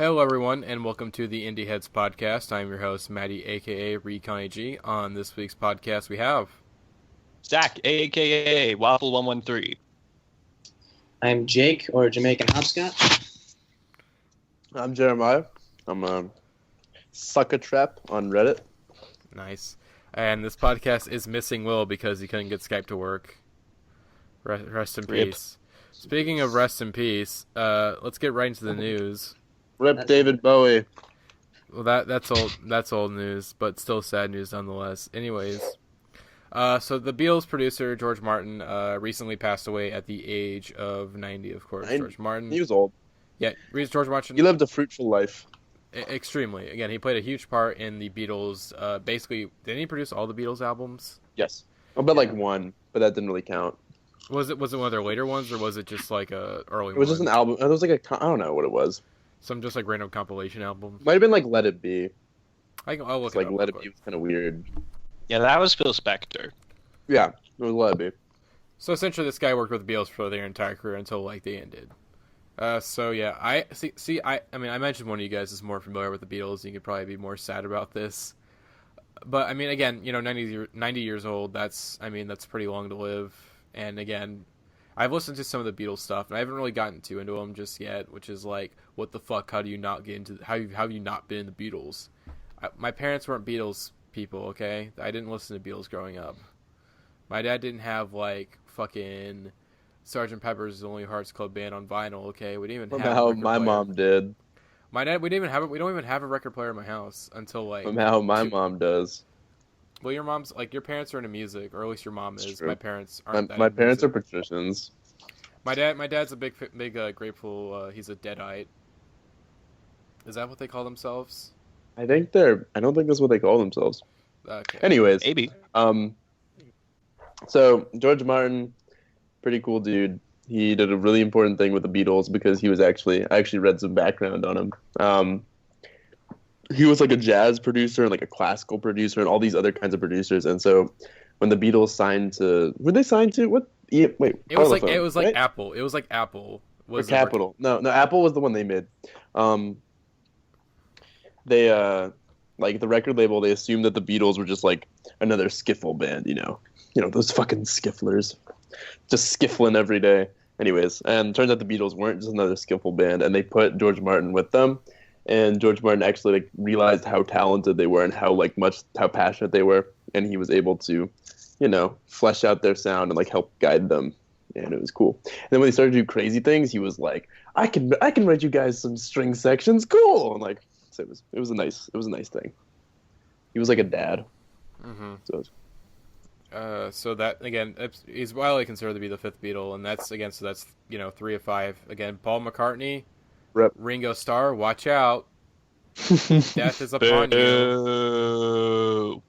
Hello, everyone, and welcome to the Indieheads podcast. I'm your host, Matty, aka Kanye G. On this week's podcast, we have Zach, aka Waffle113. I'm Jake, or Jamaican Hopscotch. I'm Jeremiah. I'm a sucker trap on Reddit. Nice. And this podcast is missing Will because he couldn't get Skype to work. Rest in peace. Speaking of rest in peace, let's get right into the news. Rip David Bowie. Well, that's old. That's old news, but still sad news nonetheless. Anyways, so the Beatles producer George Martin recently passed away at the age of 90. Of course, George Martin. He was old. Yeah, George Martin. He lived a fruitful life. Extremely. Again, he played a huge part in the Beatles. Basically, didn't he produce all the Beatles albums? Yes, but like one, but that didn't really count. Was it one of their later ones, or was it just like a early one? It was just an album. It was like I don't know what it was. Some just like random compilation album. Might have been like Let It Be. I'll look It's it like up Let real It Be quick. was kind of weird. Yeah, that was Phil Spector. Yeah, it was Let It Be. So essentially, this guy worked with the Beatles for their entire career until like they ended. So yeah, I see. I mean, I mentioned one of you guys is more familiar with the Beatles. You could probably be more sad about this. But I mean, again, 90 years old. That's pretty long to live. And again, I've listened to some of the Beatles stuff, and I haven't really gotten too into them just yet. Which is like, what the fuck? How do you not get into? How have you not been in the Beatles? My parents weren't Beatles people. Okay, I didn't listen to Beatles growing up. My dad didn't have like fucking Sgt. Pepper's Lonely Hearts Club Band on vinyl. Okay, we didn't even have. How my mom did. My dad, we don't even have a record player in my house until like. How my mom does. Well, your mom's like your parents are into music, or at least your mom is. True. My parents aren't. My parents are patricians. My dad's a big Grateful. He's a Deadite. Is that what they call themselves? I don't think that's what they call themselves. Okay. Anyways, Maybe. So George Martin, pretty cool dude. He did a really important thing with the Beatles because I actually read some background on him. He was like a jazz producer and like a classical producer and all these other kinds of producers. And so when the Beatles signed to, were they signed to what? Wait, It was like right? Apple. It was like Apple. Or Capitol. No, Apple was the one they made. They like the record label. They assumed that the Beatles were just like another skiffle band. You know those fucking skifflers, just skiffling every day. Anyways, and turns out the Beatles weren't just another skiffle band, and they put George Martin with them. And George Martin actually like realized how talented they were and how passionate they were, and he was able to, flesh out their sound and like help guide them, and it was cool. And then when they started to do crazy things, he was like, "I can write you guys some string sections, cool." And like, so it was a nice thing. He was like a dad. Mm-hmm. So So that again, he's widely considered to be the fifth Beatle, and that's 3 of 5. Again, Paul McCartney. Rep. Ringo Starr, watch out. Death is upon you.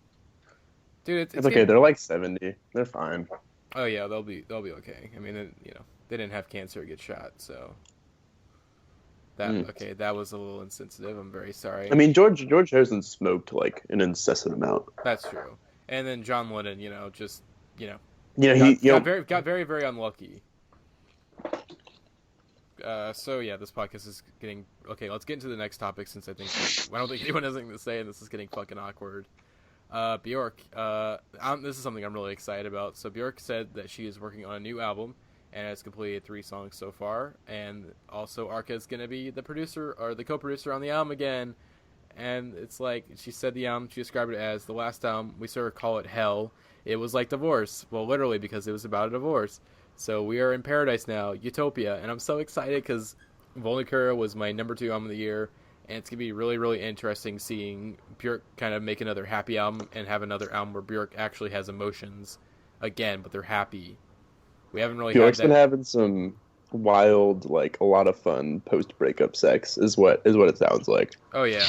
Dude, it's okay. They're like 70. They're fine. Oh yeah, they'll be okay. I mean, they didn't have cancer or get shot, so that was a little insensitive. I'm very sorry. I mean, George Harrison smoked like an incessant amount. That's true. And then John Lennon, got very, very unlucky. So yeah, this podcast is getting okay. Let's get into the next topic since I don't think anyone has anything to say, and this is getting fucking awkward. Bjork. This is something I'm really excited about. So Bjork said that she is working on a new album and has completed 3 songs so far, and also Arca is gonna be the producer or the co-producer on the album again. And it's like she said the album. She described it as the last album. We sort of call it hell. It was like divorce. Well, literally because it was about a divorce. So we are in paradise now, Utopia, and I'm so excited because Volnicura was my number 2 album of the year, and it's gonna be really, really interesting seeing Björk kind of make another happy album and have another album where Björk actually has emotions again, but they're happy. We haven't really. Björk's had that. been having some wild, like a lot of fun post breakup sex, is what it sounds like. Oh yeah,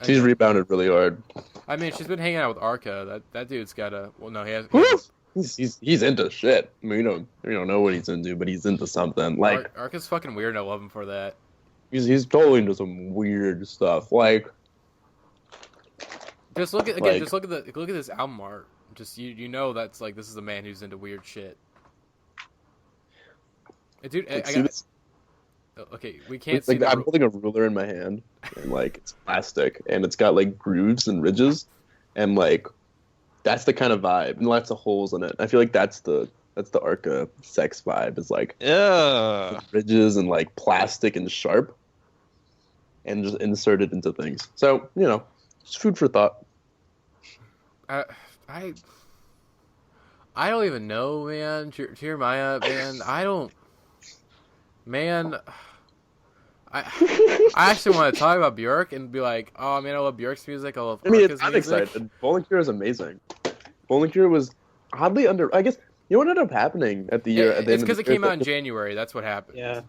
she's rebounded really hard. I mean, she's been hanging out with Arca. That dude's got a. Well, no, he has. He's into shit. I mean, we don't know what he's into, but he's into something. Like Arca's fucking weird, and I love him for that. He's totally into some weird stuff. Like, just look at this album art. Just you know that's like this is a man who's into weird shit. Dude, Okay, we can't It's see like the I'm holding a ruler in my hand, and like it's plastic, and it's got like grooves and ridges, and like that's the kind of vibe, and lots of holes in it. I feel like that's the Arca sex vibe. Is like Ugh. ridges and like plastic and sharp, and just insert it into things. So just food for thought. I I don't even know, man. Jeremiah, man, I don't. Man, I actually want to talk about Bjork and be like, oh man, I love Bjork's music. I love Arca's I'm music. excited. Bowling Cure is amazing. Bowling Cure was oddly under. I guess what ended up happening at the year. At the It's end of because the it year, came out in January. That's what happened. Yeah.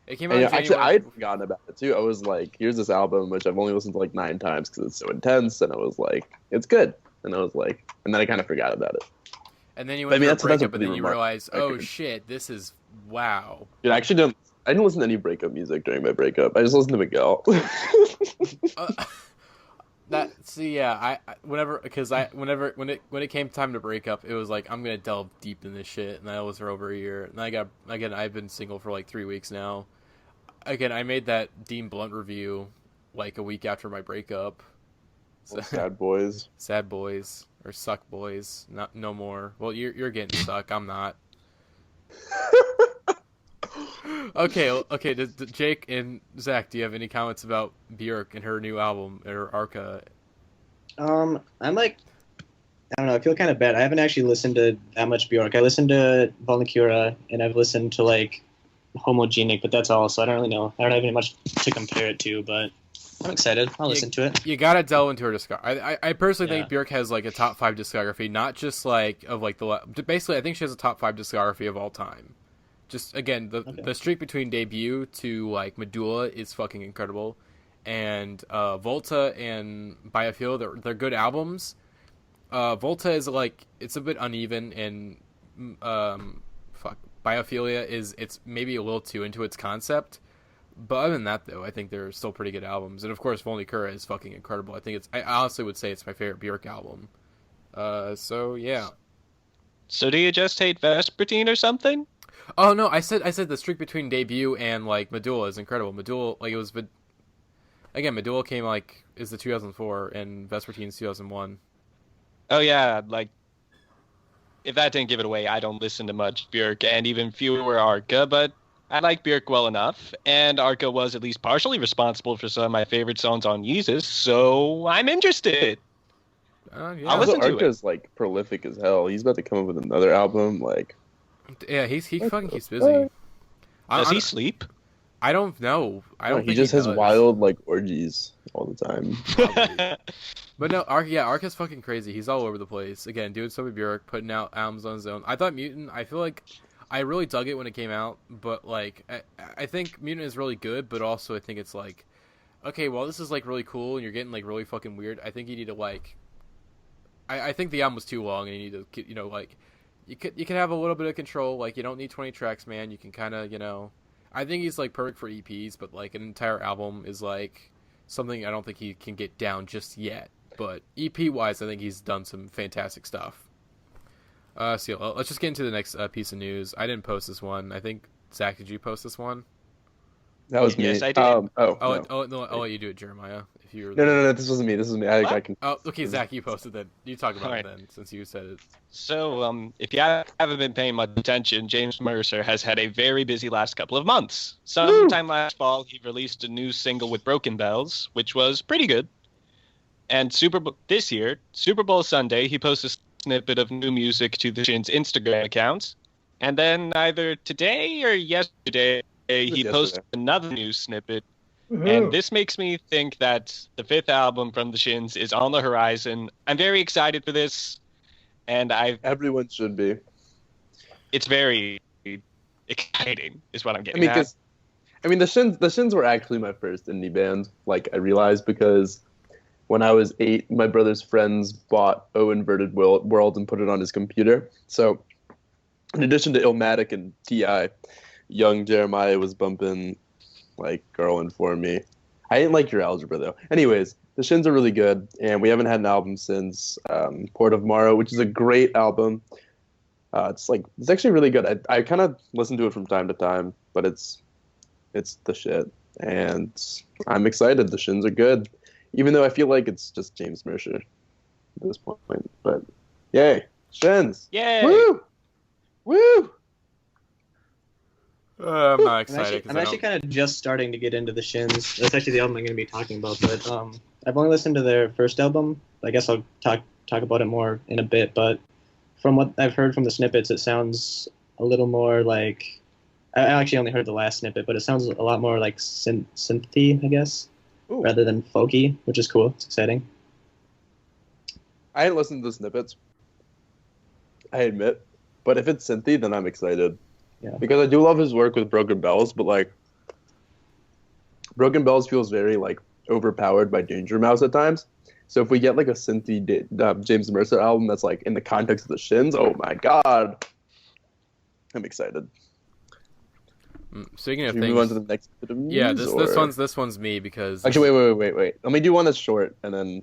It came out in actually, January. I had forgotten about it too. I was like, "Here's this album, which I've only listened to like 9 times because it's so intense," and I was like, "It's good." And I was like, and then I kind of forgot about it. And then you went through a breakup, and then you realized, oh shit, this is wow. Dude, I actually didn't. I didn't listen to any breakup music during my breakup. I just listened to Miguel. Whenever when it came time to break up, it was like I'm gonna delve deep in this shit, and that was for over a year. And I've been single for like 3 weeks now. Again, I made that Dean Blunt review like a week after my breakup. So, sad boys. Sad boys or suck boys. No more. Well, you're getting suck. I'm not. Okay. Jake and Zach, do you have any comments about Björk and her new album or Arca? I'm like, I don't know. I feel kind of bad. I haven't actually listened to that much Bjork. I listened to Volnicura and I've listened to like Homogenic, but that's all. So I don't really know. I don't have any much to compare it to, but I'm excited. I'll listen to it. You gotta delve into her discography. I personally think Björk has like a top 5 discography, not just like of like basically I think she has a top 5 discography of all time. Just again, the streak between debut to like Medulla is fucking incredible, and Volta and Biophilia, they're good albums. Volta is like it's a bit uneven, and Biophilia it's maybe a little too into its concept. But other than that, though, I think they're still pretty good albums, and of course, Volnicura is fucking incredible. I honestly would say it's my favorite Björk album. So yeah. So do you just hate Vespertine or something? Oh no, I said the streak between debut and like Medulla is incredible. Medulla Medulla came is the 2004 and Vespertine's 2001. Oh yeah, like if that didn't give it away, I don't listen to much Björk and even fewer Arca, but I like Björk well enough, and Arca was at least partially responsible for some of my favorite songs on Yeezus, so I'm interested. Yeah. I'll listen to it. Arca's like prolific as hell. He's about to come up with another album, like. Yeah, he fucking keeps busy. Does he sleep? I don't know. I don't. He just has wild like orgies all the time. But no, Arca's fucking crazy. He's all over the place. Again, doing stuff with Björk, putting out albums on his own. I thought Mutant. I feel like I really dug it when it came out, but like I think Mutant is really good, but also I think it's like, okay, well this is like really cool, and you're getting like really fucking weird. I think you need to like. I think the album was too long, and you need to like. You can have a little bit of control. Like you don't need 20 tracks, man. You can kind of I think he's like perfect for EPs, but like an entire album is like something I don't think he can get down just yet. But EP wise, I think he's done some fantastic stuff. So let's just get into the next piece of news. I didn't post this one. I think Zach, did you post this one? That was me. Yes, I did. No, I'll let you do it, Jeremiah. If you were No. This wasn't me. This was me. I can. Oh, okay, Zach, you posted that. You talk about it then, since you said it. So, if you haven't been paying much attention, James Mercer has had a very busy last couple of months. Sometime last fall, he released a new single with Broken Bells, which was pretty good. And this year, Super Bowl Sunday, he posted a snippet of new music to the Shin's Instagram account. And then either today or yesterday, he posted another new snippet. Mm-hmm. And this makes me think that the 5th album from the Shins is on the horizon. I'm very excited for this, and everyone should be. It's very exciting, is what I'm getting at. The Shins were actually my first indie band. Like I realized because when I was 8, my brother's friends bought O Inverted World and put it on his computer. So, in addition to Illmatic and T.I., young Jeremiah was bumping like Girl Inform Me. I didn't like Your Algebra though. Anyways, the Shins are really good, and we haven't had an album since Port of Morrow, which is a great album. It's actually really good. I kind of listen to it from time to time, but it's It's the shit, and I'm excited. The Shins are good, even though I feel like it's just James Mercer at this point. But yay, Shins! Yay! Woo! Woo! I'm not excited. I'm actually kind of just starting to get into the Shins. That's actually the album I'm going to be talking about. But I've only listened to their first album. I guess I'll talk about it more in a bit. But from what I've heard from the snippets, it sounds a little more like... I actually only heard the last snippet, but it sounds a lot more like synthy, I guess, Ooh. rather than folky, which is cool. It's exciting. I hadn't listened to the snippets, I admit, but if it's synthy, then I'm excited. Yeah. Because I do love his work with Broken Bells, but like Broken Bells feels very like overpowered by Danger Mouse at times. So if we get like a synthy James Mercer album that's like in the context of the Shins, oh my god, I'm excited. Speaking of Should we things, move on to the next bit of news? yeah, this one's me because Actually, wait. Let me do one that's short, and then.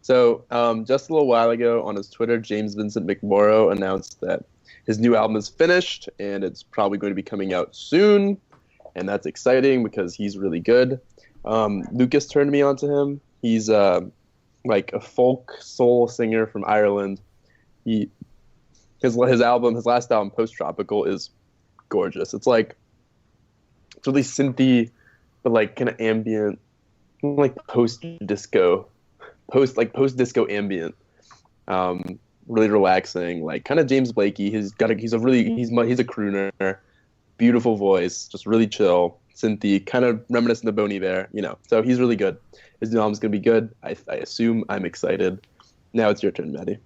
So, just a little while ago on his Twitter, James Vincent McMorrow announced that his new album is finished, and it's probably going to be coming out soon, and that's exciting because he's really good. Lucas turned me on to him. He's like a folk soul singer from Ireland. His last album, Post Tropical, is gorgeous. It's really synthy, but like kind of ambient, like post disco ambient. Really relaxing, like kind of James Blakey. He's a crooner, beautiful voice, just really chill, synthy, kind of reminiscent of Bon Iver, So he's really good. His new album's gonna be good. I assume. I'm excited. Now it's your turn, Matty.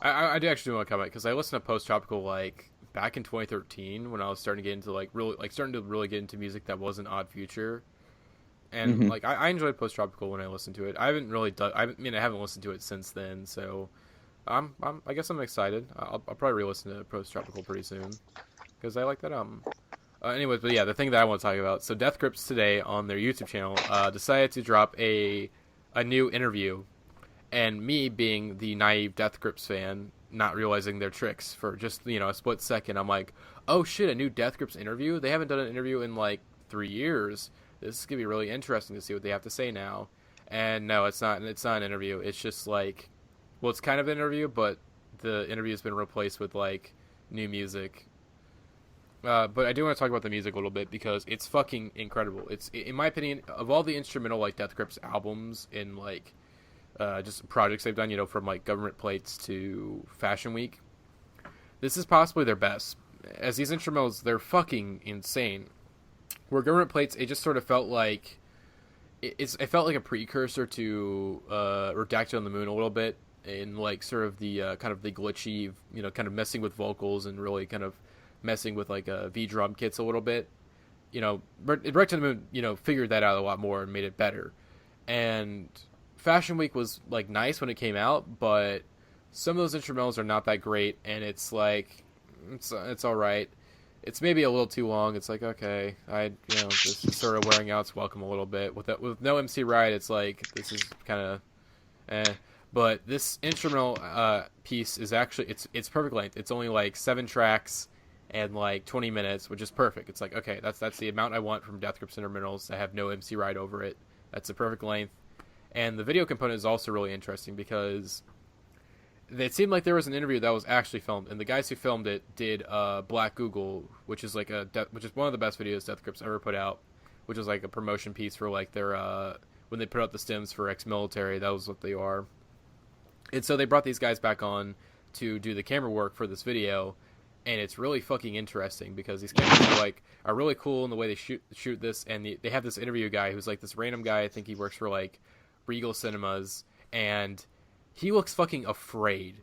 I do actually want to comment because I listened to Post Tropical like back in 2013 when I was starting to get into really get into music that wasn't Odd Future, and like I enjoyed Post Tropical when I listened to it. I haven't listened to it since then, so I guess I'm excited. I'll probably re-listen to Post Tropical pretty soon because I like that album. Anyways, but yeah, the thing that I want to talk about. So Death Grips today on their YouTube channel decided to drop a new interview, and me being the naive Death Grips fan, not realizing their tricks for just a split second, I'm like, oh shit, a new Death Grips interview? They haven't done an interview in like 3 years. This is gonna be really interesting to see what they have to say now. And no, it's not an interview. It's just like, well, it's kind of an interview, but the interview has been replaced with like new music. But I do want to talk about the music a little bit because it's fucking incredible. It's, in my opinion, of all the instrumental like Death Grips albums in like just projects they've done, from like Government Plates to Fashion Week, this is possibly their best. As these instrumentals, they're fucking insane. Where Government Plates, it just sort of felt like it felt like a precursor to Redacted on the Moon a little bit, in like sort of the kind of the glitchy, kind of messing with vocals and really kind of messing with like V drum kits a little bit. Redacted on the Moon, figured that out a lot more and made it better. And Fashion Week was like nice when it came out, but some of those instrumentals are not that great, and it's like it's all right. It's maybe a little too long. It's like, okay, this is sort of wearing out its welcome a little bit. With no MC Ride, it's like, this is kind of But this instrumental piece is actually, it's perfect length. It's only like 7 tracks and like 20 minutes, which is perfect. It's like, okay, that's the amount I want from Death Grips instrumentals. I have no MC Ride over it. That's the perfect length. And the video component is also really interesting because it seemed like there was an interview that was actually filmed, and the guys who filmed it did Black Google, which is like which is one of the best videos Death Grips ever put out, which was like a promotion piece for like their when they put out the stems for ex-military. That was what they are. And so they brought these guys back on to do the camera work for this video, and it's really fucking interesting because these cameras are really cool in the way they shoot this, and they have this interview guy who's like this random guy. I think he works for like Regal Cinemas, and he looks fucking afraid.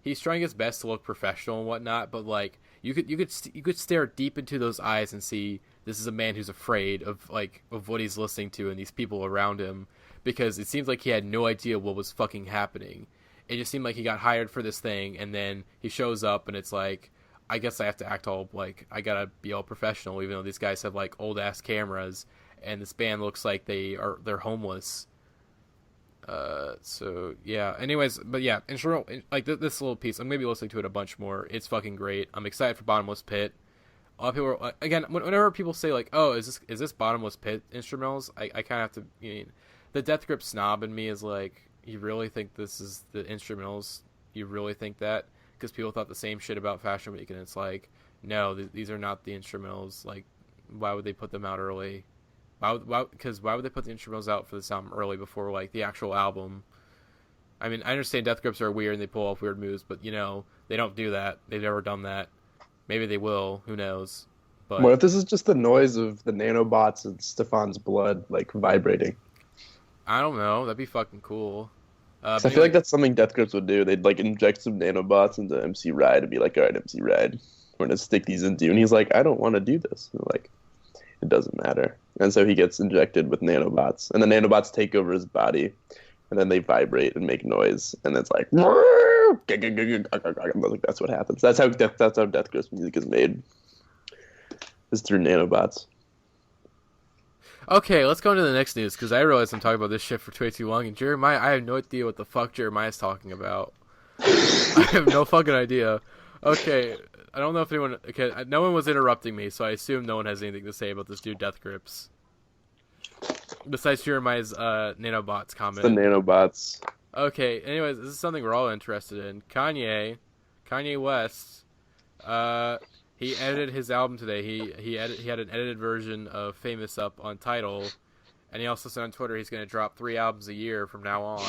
He's trying his best to look professional and whatnot, but like you could stare deep into those eyes and see this is a man who's afraid of what he's listening to and these people around him, because it seems like he had no idea what was fucking happening. It just seemed like he got hired for this thing, and then he shows up and it's like, I guess I have to act all like I gotta be all professional, even though these guys have like old ass cameras, and this band looks like they're homeless. So yeah, anyways, but yeah, instrumental, like this little piece, I'm gonna be listening to it a bunch more. It's fucking great. I'm excited for Bottomless Pit. a lot of people are, again, whenever people say like, "Oh, is this bottomless pit instrumentals?" I kind of have to. I mean, the Death Grip snob in me is like, you really think this is the instrumentals? You really think that? Because people thought the same shit about Fashion Week, and it's like, no, these are not the instrumentals. Like, why would they put them out early? Why would they put the instrumentals out for this album early before like the actual album? I mean, I understand Death Grips are weird and they pull off weird moves, but they don't do that. They've never done that. Maybe they will. Who knows? But what if this is just the noise of the nanobots and Stefan's blood like vibrating? I don't know. That'd be fucking cool. I feel like that's something Death Grips would do. They'd like inject some nanobots into MC Ride and be like, "All right, MC Ride, we're gonna stick these into you." And he's like, "I don't want to do this." And like, it doesn't matter. And so he gets injected with nanobots, and the nanobots take over his body, and then they vibrate and make noise, and it's like, that's what happens. That's how Death Grips music is made. Is through nanobots. Okay, let's go into the next news, because I realize I'm talking about this shit for way too long, and Jeremiah, I have no idea what the fuck Jeremiah's talking about. I have no fucking idea. Okay, I don't know if anyone... Okay, no one was interrupting me, so I assume no one has anything to say about this dude Death Grips. Besides Jeremiah's nanobots comment. The nanobots. Okay, anyways, this is something we're all interested in. Kanye West, he edited his album today. He had an edited version of Famous up on Tidal, and he also said on Twitter he's going to drop 3 albums a year from now on.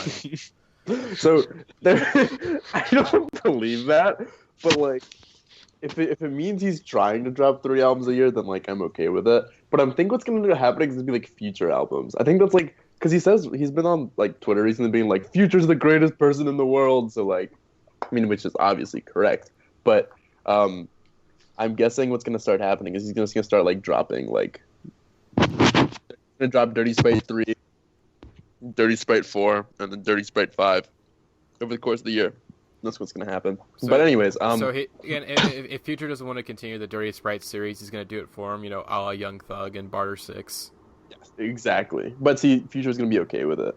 So, I don't believe that, but like, if it means he's trying to drop 3 albums a year, then like I'm okay with it. But I think what's going to happen is it's going to be like future albums. I think that's like, because he says he's been on like Twitter recently being like, Future's the greatest person in the world. So like, I mean, which is obviously correct, but I'm guessing what's going to start happening is he's just going to start like dropping like, he's going to drop Dirty Sprite 3, Dirty Sprite 4, and then Dirty Sprite 5 over the course of the year. That's what's going to happen. So, but anyways, so if Future doesn't want to continue the Dirty Sprite series, he's going to do it for him, a la Young Thug and Barter 6. Yes, exactly. But see, Future's going to be okay with it.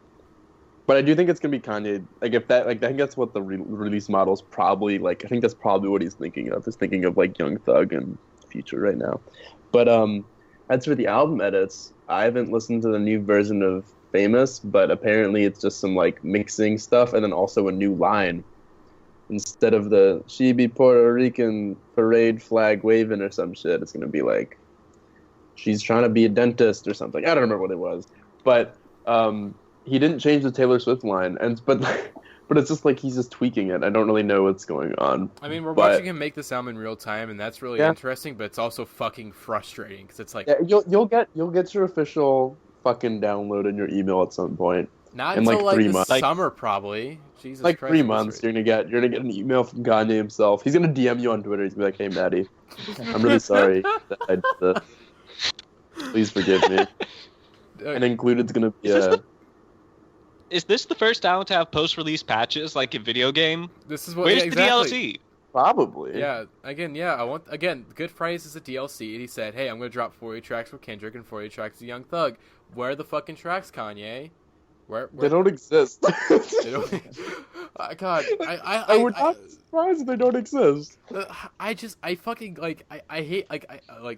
But I do think it's going to be Kanye. Like, if that, like, I think that's what the release model's probably, like, I think that's probably what he's thinking of. He's thinking of, like, Young Thug and Future right now. But as for the album edits, I haven't listened to the new version of Famous, but apparently it's just some, like, mixing stuff and then also a new line. Instead of the "she be Puerto Rican parade flag waving" or some shit, it's going to be like, she's trying to be a dentist or something. I don't remember what it was. But he didn't change the Taylor Swift line, but it's just like he's just tweaking it. I don't really know what's going on. I mean, we're watching him make this album in real time, and that's really interesting. But it's also fucking frustrating because it's like you'll get your official fucking download in your email at some point. Not until like like 3 the months. summer, probably. Jesus like Christ, 3 months, you're gonna get an email from Kanye himself. He's gonna DM you on Twitter. He's gonna be like, "Hey, Matty, I'm really sorry that I did this. Please forgive me." And included's gonna be Is this the first album to have post-release patches like a video game? This is what. Where's exactly. the DLC? Probably. Yeah. Again, Good Fridays is a DLC, and he said, "Hey, I'm gonna drop 40 tracks with Kendrick and 40 tracks with Young Thug." Where are the fucking tracks, Kanye? Where? They don't exist. They don't. God, I would not be surprised if they don't exist. I fucking I hate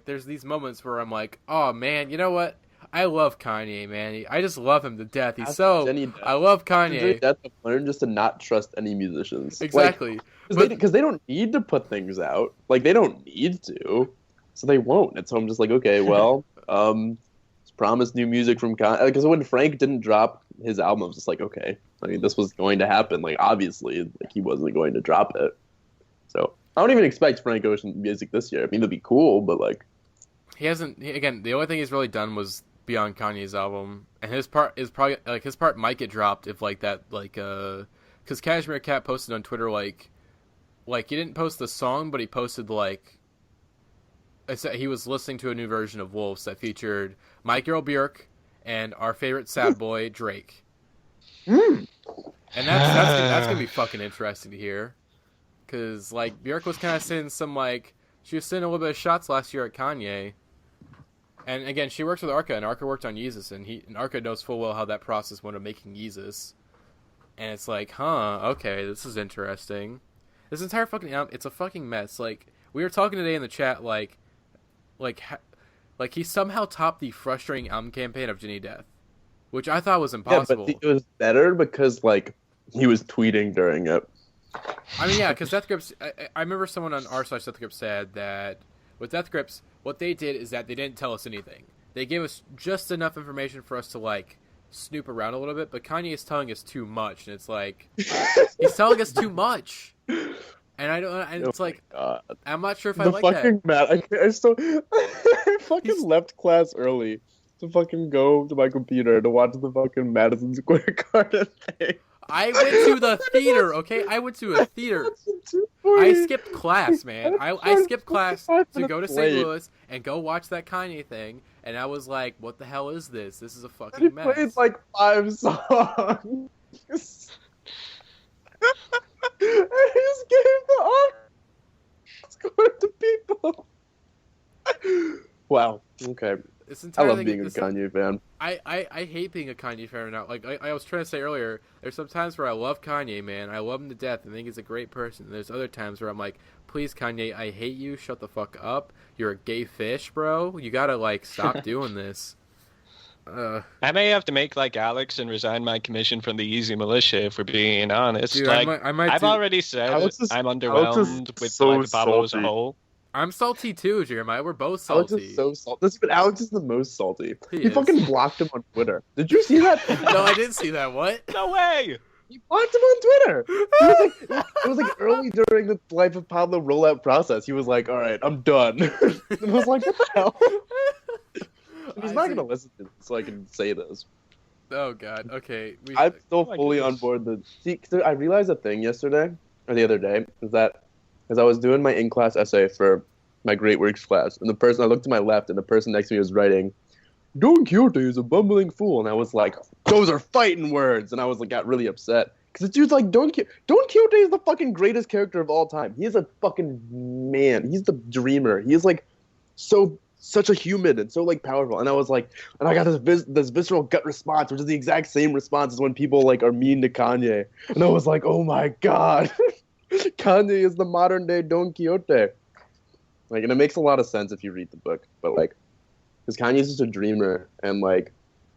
there's these moments where I'm like, oh man, you know what? I love Kanye, man. I just love him to death. I love Kanye. I've learned just to not trust any musicians. Exactly. Because they don't need to put things out. Like, they don't need to. So they won't. And so I'm just like, okay, well, promise new music from Kanye. Because when Frank didn't drop his album, I was just like, okay. I mean, this was going to happen. Like, obviously, like, he wasn't going to drop it. So I don't even expect Frank Ocean music this year. I mean, it'll be cool, but like, he hasn't. Again, the only thing he's really done was be on Kanye's album, and his part is probably like his part might get dropped if like that because Cashmere Cat posted on Twitter like he didn't post the song, but he posted like I said he was listening to a new version of Wolves that featured my girl Björk and our favorite sad boy Drake. And that's gonna be fucking interesting to hear, because like Björk was kind of sending some she was sending a little bit of shots last year at Kanye, and again she works with Arca, and Arca worked on Yeezus, and Arca knows full well how that process went of making Yeezus, and it's like, okay, this is interesting. This entire fucking album, it's a fucking mess. Like, we were talking today in the chat, like, like he somehow topped the frustrating album campaign of Ginny Death, which I thought was Yeah, impossible. but it was better because like he was tweeting during it. I mean, yeah, because Death Grips. I remember someone on r/Death Grips said that with Death Grips, what they did is that they didn't tell us anything. They gave us just enough information for us to like snoop around a little bit, but Kanye is telling us too much, and it's like he's telling us too much, and I don't. And it's like I'm not sure if I The like fucking that. I still I fucking left class early to fucking go to my computer to watch the fucking Madison Square Garden thing. I went to the theater, okay? I went to a theater. I skipped class, man. I skipped class to go to St. Louis and go watch that Kanye thing, and I was like, what the hell is this? This is a He fucking mess. played like 5 songs. And he just gave the score to people. Wow. Okay. This I entire love thing, being a Kanye fan. I hate being a Kanye fan now. Like I was trying to say earlier, there's some times where I love Kanye, man. I love him to death. I think he's a great person. And there's other times where I'm like, please, Kanye, I hate you. Shut the fuck up. You're a gay fish, bro. You gotta like stop doing this. I may have to make like Alex and resign my commission from the Easy Militia if we're being honest. Dude, like I might I've do... already said Alex I'm Alex underwhelmed with so like Pablo as a salty. whole. I'm salty too, Jeremiah. We're both Alex salty. is so salty. But Alex is the most salty. He He is. fucking blocked him on Twitter. Did you see that? No, I didn't see that. What? No way! He blocked him on Twitter. It was like early during the Life of Pablo rollout process. He was like, "All right, I'm done." And I was like, "What the hell?" He's not gonna listen to this, so I can say this. Oh God. Okay. I'm still my fully on goodness. board. See, 'cause I realized a thing yesterday or the other day is that as I was doing my in-class essay for my Great Works class, and I looked to my left, and the person next to me was writing, "Don Quixote is a bumbling fool," and I was like, "Those are fighting words," and I was like, got really upset because this dude's like, Don Quixote is the fucking greatest character of all time. He is a fucking man. He's the dreamer. He is like such a human and so like powerful. And I was like, and I got this visceral gut response, which is the exact same response as when people like are mean to Kanye. And I was like, oh my god, Kanye is the modern day Don Quixote. Like, and it makes a lot of sense if you read the book, but like, because Kanye's just a dreamer, and like,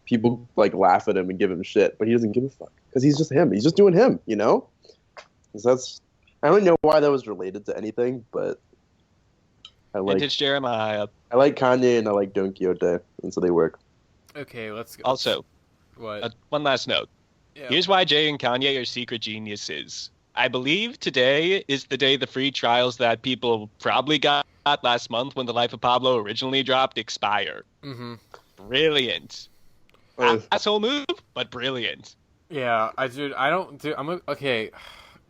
people like laugh at him and give him shit, but he doesn't give a fuck because he's just him. He's just doing him, you know. 'Cause I don't know why that was related to anything, but I like Vintage Jeremiah. I like Kanye and I like Don Quixote, and so they work. Okay. Let's go. Also, What? one last note. Yeah. Here's why Jay and Kanye are secret geniuses. I believe today is the day the free trials that people probably got last month when The Life of Pablo originally dropped expire. Mm-hmm. Brilliant. Asshole move, but brilliant. Yeah. Okay.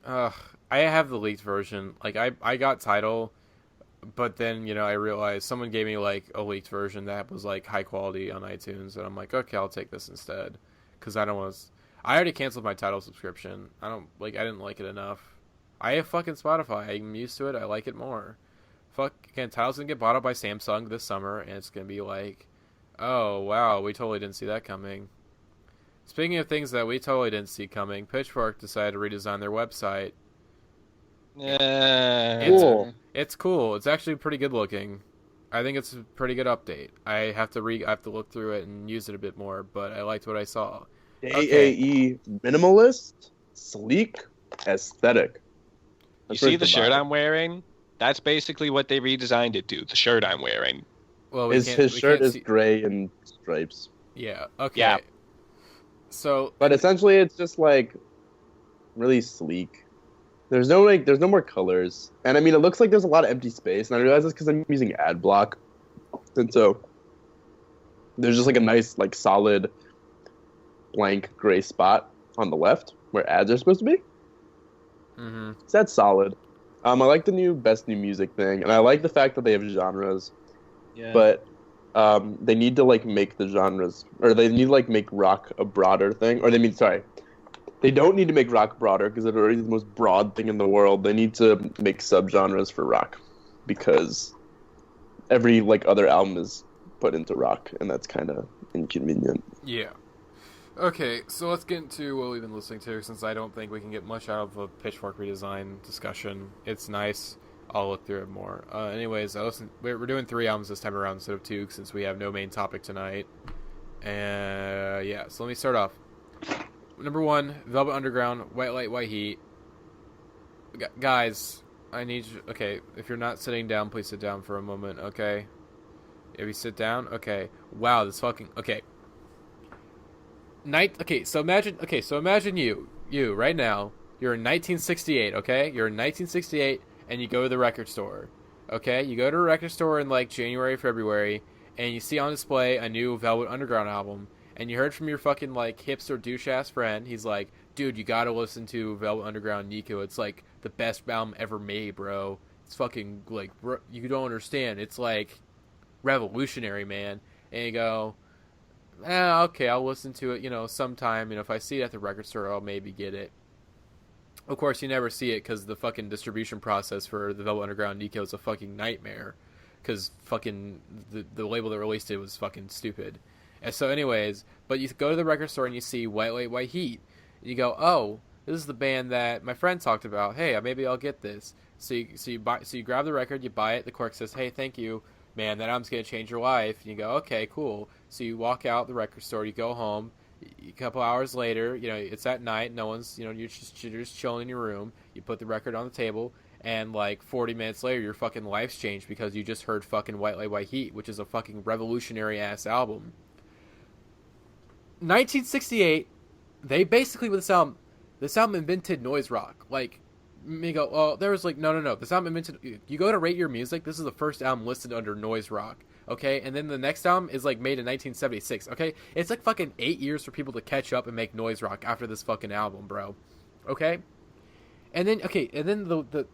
I have the leaked version. Like I got Tidal, but then I realized someone gave me like a leaked version that was like high quality on iTunes, and I'm like, okay, I'll take this instead, because I don't want to. I already canceled my Tidal subscription. I didn't like it enough. I have fucking Spotify. I'm used to it. I like it more. Tidal's gonna get bought up by Samsung this summer, and it's gonna be like, oh wow, we totally didn't see that coming. Speaking of things that we totally didn't see coming, Pitchfork decided to redesign their website. Cool. It's cool. It's actually pretty good looking. I think it's a pretty good update. I have to look through it and use it a bit more, but I liked what I saw. AAE minimalist, sleek, aesthetic. You see the shirt I'm wearing? That's basically what they redesigned it to. The shirt I'm wearing. Well, His shirt is gray and stripes. Yeah. Okay. Yeah. So, But essentially, it's just like really sleek. There's no more colors, and I mean, it looks like there's a lot of empty space. And I realize this because I'm using ad block, and so there's just like a nice, like solid, blank gray spot on the left where ads are supposed to be. mm-hmm. So that's solid. I like the new best new music thing, and I like the fact that they have genres. Yeah. But they need to like make the genres, or they need to like make rock a broader thing, or they don't need to make rock broader because it's already the most broad thing in the world. They need to make subgenres for rock because every like other album is put into rock, and that's kind of inconvenient. Yeah. Okay, so let's get into what we've been listening to, since I don't think we can get much out of a Pitchfork redesign discussion. It's nice. I'll look through it more. Anyways, we're doing 3 albums this time around instead of 2 since we have no main topic tonight. And yeah, so let me start off. Number 1, Velvet Underground, White Light, White Heat. Guys, I need you. Okay, if you're not sitting down, please sit down for a moment. Okay, if you sit down, okay. Wow, this fucking okay. Okay, so imagine you right now. You're in 1968. Okay, you're in 1968, and you go to the record store. Okay, you go to a record store in like January, February, and you see on display a new Velvet Underground album, and you heard from your fucking like hipster douche ass friend. He's like, dude, you gotta listen to Velvet Underground Nico. It's like the best album ever made, bro. It's fucking like you don't understand. It's like revolutionary, man. And you go, okay, I'll listen to it, sometime. If I see it at the record store, I'll maybe get it. Of course, you never see it because the fucking distribution process for the Velvet Underground Nico is a fucking nightmare. Because fucking the label that released it was fucking stupid. And so, anyways, but you go to the record store and you see White Light, White Heat. And you go, oh, this is the band that my friend talked about. Hey, maybe I'll get this. So you grab the record, you buy it. The clerk says, hey, thank you, man. That album's gonna change your life. And you go, okay, cool. So you walk out the record store, you go home. A couple hours later, it's at night. No one's, you're just chilling in your room. You put the record on the table, and like 40 minutes later, your fucking life's changed because you just heard fucking White Light, White Heat, which is a fucking revolutionary ass album. 1968, they basically with this album invented noise rock. Like, Miguel, well, there was like no. This album invented. You go to rate your music. This is the first album listed under noise rock. Okay, and then the next album is like made in 1976. Okay, it's like fucking 8 years for people to catch up and make noise rock after this fucking album, bro. Okay, and then the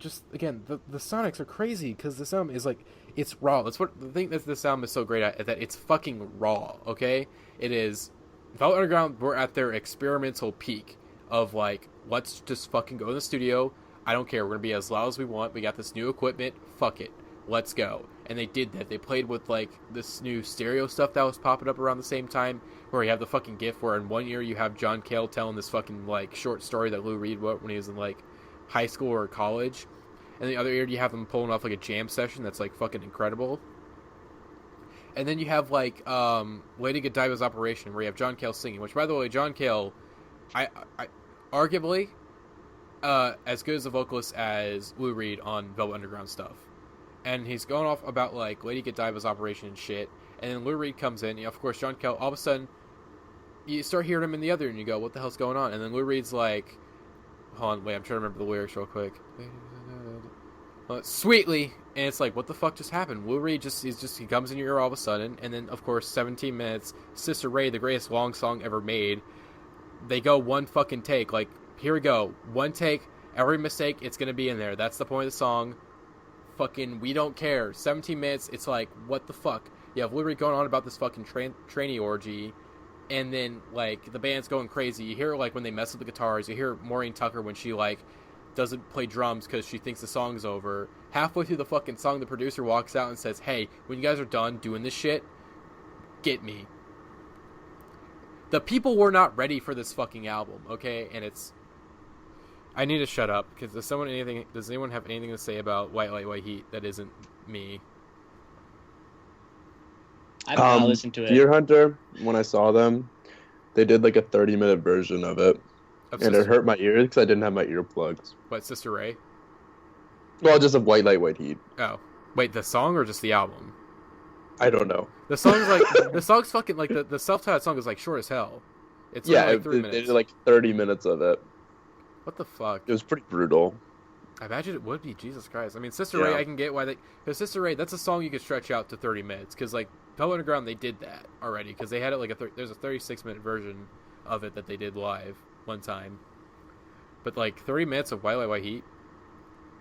Sonics are crazy because this album is like it's raw. That's what the thing that this album is so great at, is that it's fucking raw. Okay, it is. Velvet Underground were at their experimental peak of like, let's just fucking go in the studio. I don't care. We're gonna be as loud as we want. We got this new equipment. Fuck it. Let's go. And they did that. They played with like this new stereo stuff that was popping up around the same time, where you have the fucking GIF where in one ear you have John Cale telling this fucking like short story that Lou Reed wrote when he was in like high school or college, and the other ear you have them pulling off like a jam session that's like fucking incredible. And then you have like Lady Godiva's Operation, where you have John Cale singing. Which, by the way, John Cale, I arguably as good as a vocalist as Lou Reed on Velvet Underground stuff. And he's going off about like Lady Godiva's Operation and shit. And then Lou Reed comes in. Of course, John Cale. All of a sudden, you start hearing him in the other, and you go, "What the hell's going on?" And then Lou Reed's like, "Hold on, wait, I'm trying to remember the lyrics real quick." Sweetly, and it's like, what the fuck just happened? Lou Reed he comes in your ear all of a sudden, and then of course 17 minutes, Sister Ray, the greatest long song ever made, they go one fucking take, like, here we go, one take, every mistake, it's gonna be in there, that's the point of the song, fucking, we don't care, 17 minutes, it's like, what the fuck? You have Lou Reed going on about this fucking trainee orgy, and then, like, the band's going crazy, you hear, like, when they mess with the guitars, you hear Maureen Tucker when she, like, doesn't play drums because she thinks the song's over. Halfway through the fucking song, the producer walks out and says, hey, when you guys are done doing this shit, get me. The people were not ready for this fucking album, okay? And it's... I need to shut up, because does anyone have anything to say about White Light, White Heat that isn't me? I've not listened to it. Deer Hunter, when I saw them, they did like a 30-minute version of it. And it hurt my ears because I didn't have my earplugs. What, Sister Ray? Well, just a White Light, White Heat. Oh. Wait, the song or just the album? I don't know. The song's like... the song's fucking... Like, the self-titled song is like short as hell. It's like 3 minutes. They did like 30 minutes of it. What the fuck? It was pretty brutal. I imagine it would be. Jesus Christ. I mean, Sister Ray, I can get why they... Because Sister Ray, that's a song you could stretch out to 30 minutes. Because, like, Velvet Underground, they did that already. Because they had it like there's a 36-minute version of it that they did live one time. But like 30 minutes of White Light, White Heat.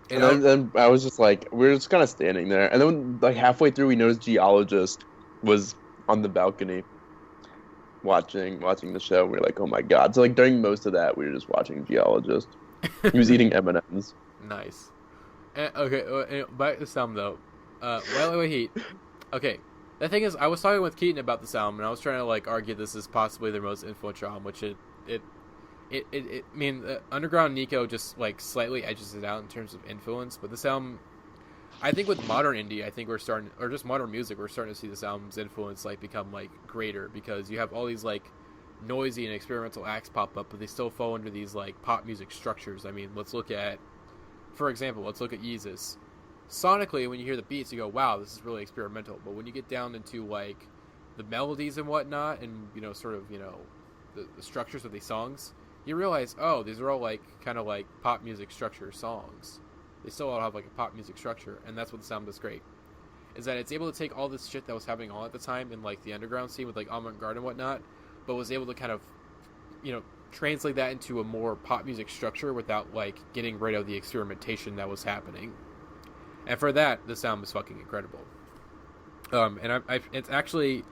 And then I was just like, we were just kind of standing there. And then like halfway through, we noticed Geologist was on the balcony watching the show. We were like, oh my god. So like during most of that, we were just watching Geologist. He was eating M&Ms. Nice. Okay, back to this album though. White Light, White Heat. Okay. The thing is, I was talking with Keaton about this album, and I was trying to like argue this is possibly their most influential album, which I mean, Underground Nico just like slightly edges it out in terms of influence, but this album, I think with modern indie, I think we're starting, or just modern music, we're starting to see this album's influence like become like greater, because you have all these like noisy and experimental acts pop up, but they still fall under these like pop music structures. I mean, for example, let's look at Yeezus. Sonically, when you hear the beats, you go, wow, this is really experimental. But when you get down into like the melodies and whatnot, and sort of the structures of these songs, you realize, oh, these are all like kind of like pop music structure songs. They still all have like a pop music structure, and that's what the sound is great. Is that it's able to take all this shit that was happening on at the time in like the underground scene with like avant-garde and whatnot, but was able to kind of translate that into a more pop music structure without like getting rid of the experimentation that was happening. And for that, the sound was fucking incredible. It's actually,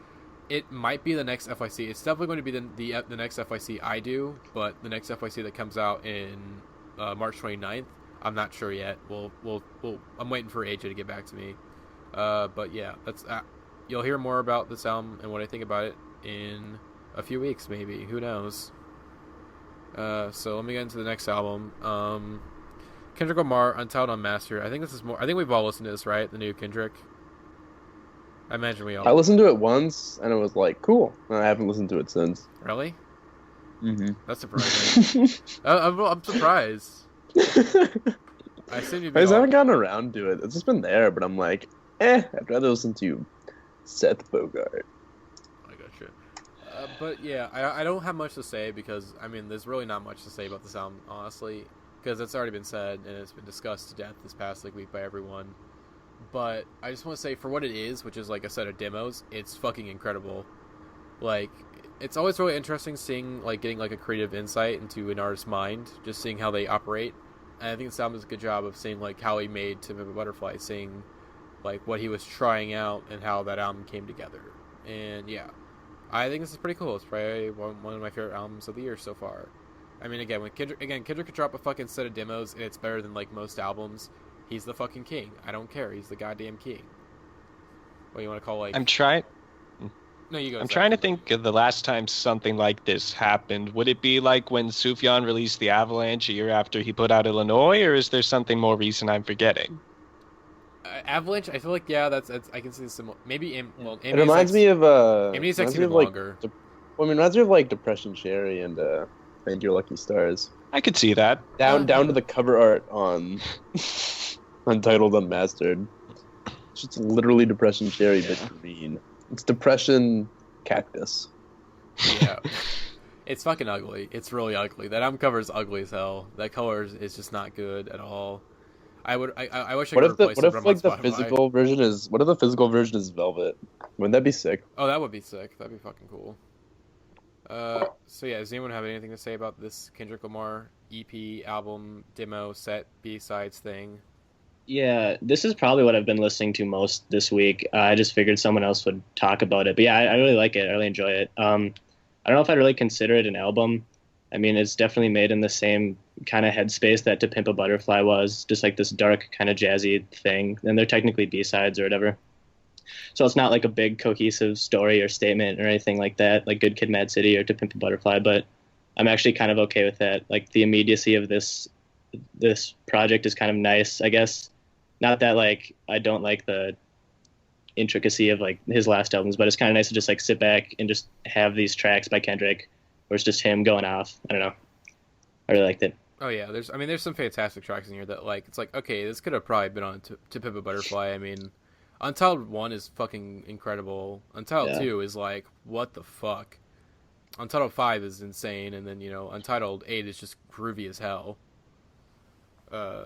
it might be the next FYC. It's definitely going to be the next FYC I do, but the next FYC that comes out in March 29th, I'm not sure yet. I'm waiting for AJ to get back to me. But yeah, that's you'll hear more about this album and what I think about it in a few weeks, maybe. Who knows? So let me get into the next album. Kendrick Lamar, Untitled Unmastered. I think we've all listened to this, right? The new Kendrick. I imagine we all. I listened to it once, and it was like, cool. And I haven't listened to it since. Really? Mm-hmm. That's surprising. I'm surprised. I haven't gotten around to it. It's just been there, but I'm like, I'd rather listen to Seth Bogart. I gotcha. But yeah, I don't have much to say, because I mean, there's really not much to say about this album, honestly, because it's already been said and it's been discussed to death this past week by everyone. But I just want to say, for what it is, which is like a set of demos, it's fucking incredible. Like, it's always really interesting getting like a creative insight into an artist's mind, just seeing how they operate. And I think this album does a good job of seeing like how he made To Pimp a Butterfly, seeing like what he was trying out and how that album came together. And yeah, I think this is pretty cool. It's probably one of my favorite albums of the year so far. I mean, again, Kendrick could drop a fucking set of demos and it's better than like most albums. He's the fucking king. I don't care. He's the goddamn king. What do you want to call like? I'm trying. No, you go. I'm trying to think of the last time something like this happened. Would it be like when Sufjan released the Avalanche a year after he put out Illinois, or is there something more recent I'm forgetting? Avalanche, I feel like I can see similar. Maybe it reminds me of Amnesiac's even longer. Reminds me of like Depression Cherry and Thank Your Lucky Stars. I could see that. Down to the cover art on Untitled Unmastered. It's just literally Depression Cherry but green. It's Depression Cactus. Yeah. It's fucking ugly. It's really ugly. That album cover is ugly as hell. That color is just not good at all. I wish I could replace it. What if the physical version is velvet? Wouldn't that be sick? Oh, that would be sick. That'd be fucking cool. So yeah, does anyone have anything to say about this Kendrick Lamar EP, album, demo, set, B-sides thing? Yeah, this is probably what I've been listening to most this week. I just figured someone else would talk about it. But yeah, I really like it. I really enjoy it. I don't know if I'd really consider it an album. I mean, it's definitely made in the same kind of headspace that To Pimp a Butterfly was, just like this dark kind of jazzy thing. And they're technically B-sides or whatever. So it's not like a big cohesive story or statement or anything like that, like Good Kid, Mad City or To Pimp a Butterfly. But I'm actually kind of okay with that. Like the immediacy of this project is kind of nice, I guess. Not that like I don't like the intricacy of like his last albums, but it's kind of nice to just like sit back and just have these tracks by Kendrick where it's just him going off. I don't know. I really liked it. Oh yeah, there's some fantastic tracks in here that like it's like, okay, this could have probably been on To Pimp a Butterfly. I mean, Untitled 1 is fucking incredible. Untitled 2 is like, what the fuck? Untitled 5 is insane, and then Untitled 8 is just groovy as hell.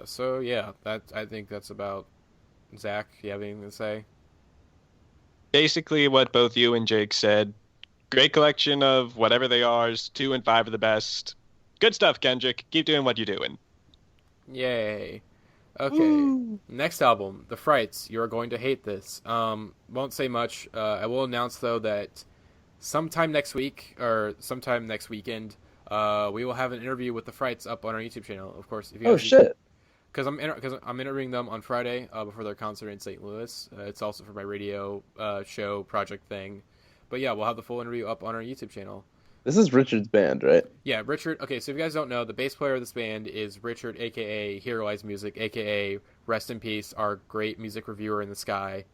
So yeah, I think that's about. Zach, you have anything to say? Basically, what both you and Jake said. Great collection of whatever they are. 2 and 5 are the best. Good stuff, Kendrick. Keep doing what you're doing. Yay. Okay. Woo. Next album, The Frights. You are going to hate this. Won't say much. I will announce though that sometime next week or sometime next weekend, we will have an interview with The Frights up on our YouTube channel. Of course, if you shit. Because I'm interviewing them on Friday before their concert in St. Louis. It's also for my radio show project thing. But yeah, we'll have the full interview up on our YouTube channel. This is Richard's band, right? Yeah, Richard. Okay, so if you guys don't know, the bass player of this band is Richard, a.k.a. Hero Eyes Music, a.k.a. rest in peace, our great music reviewer in the sky.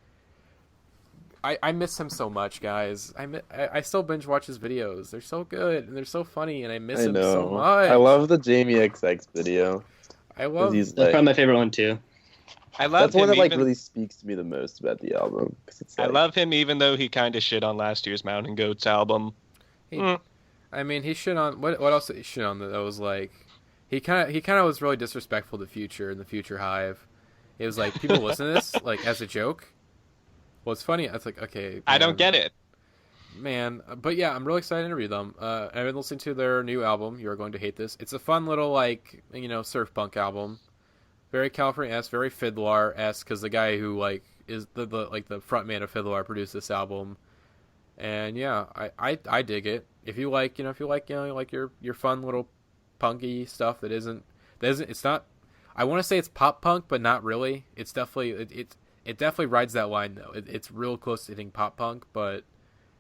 I miss him so much, guys. I still binge watch his videos. They're so good and they're so funny, and I miss him so much. I love the Jamie XX video. That's probably my favorite one too. That's one that like really speaks to me the most about the album. It's like, I love him even though he kind of shit on last year's Mountain Goats album. I mean, he shit on what else did he shit on that was like he kind of was really disrespectful to Future and the Future Hive. It was like people listen to this like as a joke. Well, it's funny. It's like, okay, man, I don't get it, man. But yeah, I'm really excited to interview them. I've been listening to their new album. You're going to hate this. It's a fun little like surf punk album, very California-esque, very Fiddler-esque, because the guy who like is the front man of Fiddler produced this album, and yeah, I dig it. If you like your fun little punky stuff that isn't it's not. I want to say it's pop punk, but not really. It's definitely It definitely rides that line, though. It's real close to hitting pop punk, but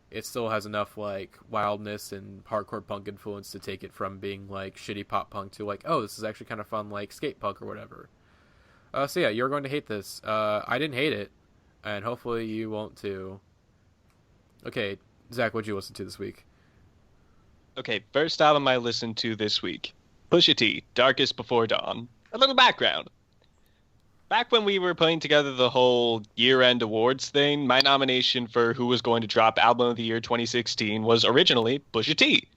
it still has enough like wildness and hardcore punk influence to take it from being like shitty pop punk to like, oh, this is actually kind of fun, like skate punk or whatever. So yeah, you're going to hate this. I didn't hate it, and hopefully you won't too. Okay, Zach, what'd you listen to this week? Okay, first album I listened to this week, Pusha T, Darkest Before Dawn. A little background. Back when we were putting together the whole year-end awards thing, my nomination for who was going to drop Album of the Year 2016 was originally Pusha T.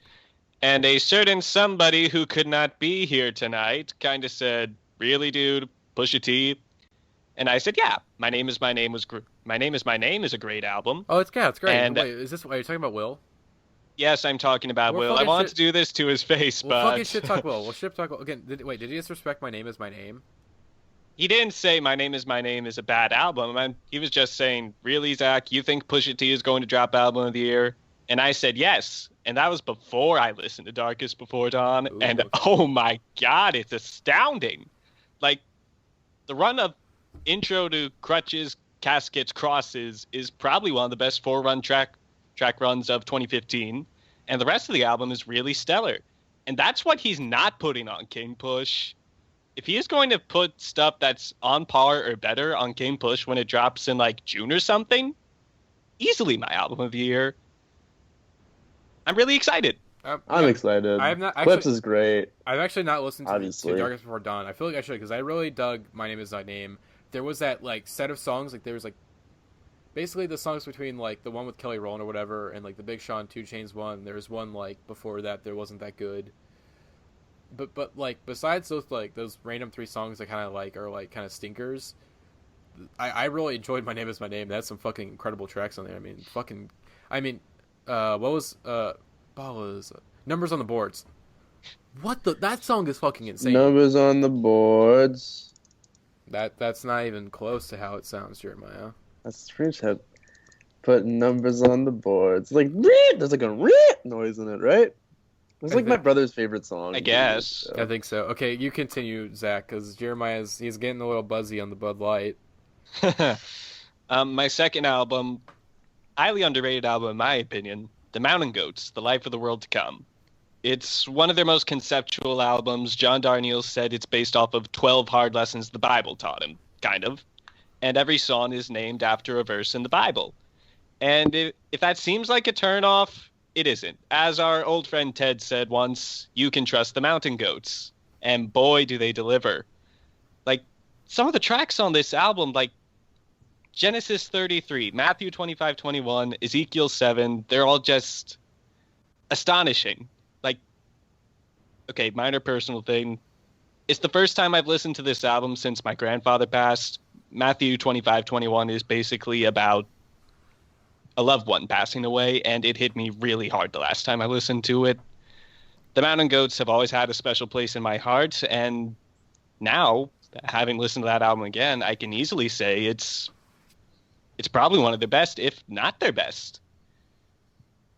And a certain somebody who could not be here tonight kind of said, really, dude, Pusha T? And I said, yeah, My Name Is My Name is a great album. Oh, it's great. And, wait, are you talking about Will? Yes, I'm talking about Will. I wanted to do this to his face, but... fucking shit talk Will. We'll shit talk Will. Again, did he disrespect My Name Is My Name? He didn't say My Name Is a bad album. He was just saying, really, Zach, you think Pusha T is going to drop Album of the Year? And I said yes. And that was before I listened to Darkest Before Dawn. Ooh, and okay. Oh my God, it's astounding. Like, the run of intro to Crutches, Caskets, Crosses is probably one of the best 4-run track runs of 2015. And the rest of the album is really stellar. And that's what he's not putting on King Push. If he is going to put stuff that's on par or better on King Push when it drops in like June or something, easily my album of the year. I'm really excited. I'm excited. I have not Clips is great. I've actually not listened to Obviously. Darkest Before Dawn. I feel like I should because I really dug My Name Is My Name. There was that like set of songs, like there was like basically the songs between like the one with Kelly Rowland or whatever and like the Big Sean 2 Chainz one. There was one like before that there wasn't that good. But like besides those random 3 songs I kind of like are like kind of stinkers, I really enjoyed My Name Is My Name. That's some fucking incredible tracks on there. What was Paula's Numbers on the Boards? That song is fucking insane. Numbers on the boards. That's not even close to how it sounds, Jeremiah. That's strange how put numbers on the boards. Like there's like a noise in it, right? It's like my brother's favorite song. I guess. So. I think so. Okay, you continue, Zach, because he's getting a little buzzy on the Bud Light. My second album, highly underrated album in my opinion, The Mountain Goats, The Life of the World to Come. It's one of their most conceptual albums. John Darnielle said it's based off of 12 hard lessons the Bible taught him, kind of. And every song is named after a verse in the Bible. And if that seems like a turnoff, it isn't. As our old friend Ted said once, you can trust the Mountain Goats. And boy, do they deliver. Like, some of the tracks on this album, like Genesis 33, Matthew 25:21, Ezekiel 7, they're all just astonishing. Like, okay, minor personal thing. It's the first time I've listened to this album since my grandfather passed. Matthew 25:21 is basically about a loved one passing away, and it hit me really hard the last time I listened to it. The Mountain Goats have always had a special place in my heart, and now, having listened to that album again, I can easily say it's probably one of their best, if not their best.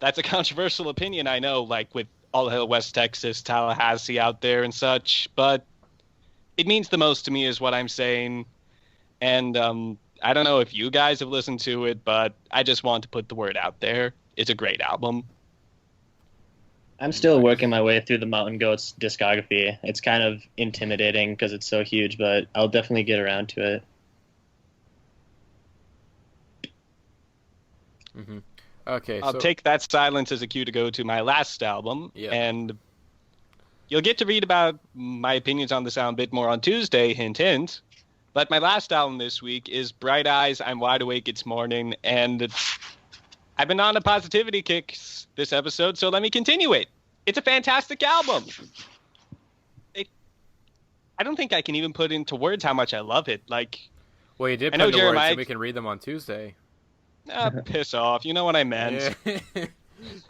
That's a controversial opinion, I know, like with All Hail West Texas, Tallahassee out there and such, but it means the most to me is what I'm saying. And I don't know if you guys have listened to it, but I just want to put the word out there. It's a great album. I'm still working my way through the Mountain Goats discography. It's kind of intimidating because it's so huge, but I'll definitely get around to it. Mm-hmm. Okay, I'll take that silence as a cue to go to my last album, and you'll get to read about my opinions on this album a bit more on Tuesday, hint, hint. But my last album this week is Bright Eyes, I'm Wide Awake, It's Morning, and I've been on a positivity kick this episode, so let me continue it. It's a fantastic album. I don't think I can even put into words how much I love it. Like, well, you did put into words, so we can read them on Tuesday. Piss off. You know what I meant.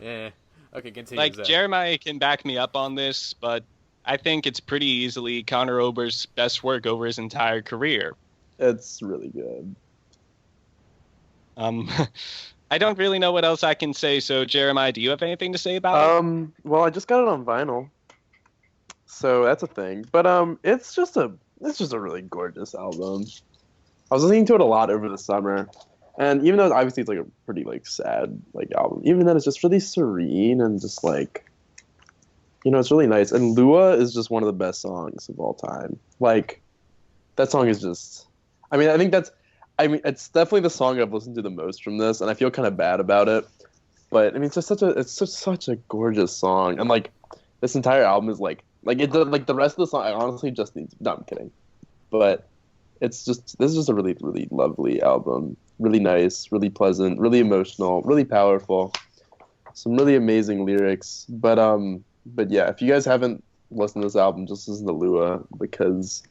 Yeah. Okay, continue. Like, Zach. Jeremiah can back me up on this, but I think it's pretty easily Conor Oberst's best work over his entire career. It's really good. I don't really know what else I can say, so Jeremiah, do you have anything to say about it? Well, I just got it on vinyl. So that's a thing. But it's just a really gorgeous album. I was listening to it a lot over the summer. And even though obviously it's like a pretty like sad like album, even then it's just really serene and just like, you know, it's really nice. And Lua is just one of the best songs of all time. Like, that song is just, I mean, it's definitely the song I've listened to the most from this, and I feel kind of bad about it. But I mean, it's just such a gorgeous song, and like this entire album is like the rest of the song. I honestly just need. No, I'm kidding, but this is just a really really lovely album. Really nice, really pleasant, really emotional, really powerful. Some really amazing lyrics, but yeah, if you guys haven't listened to this album, just listen to Lua because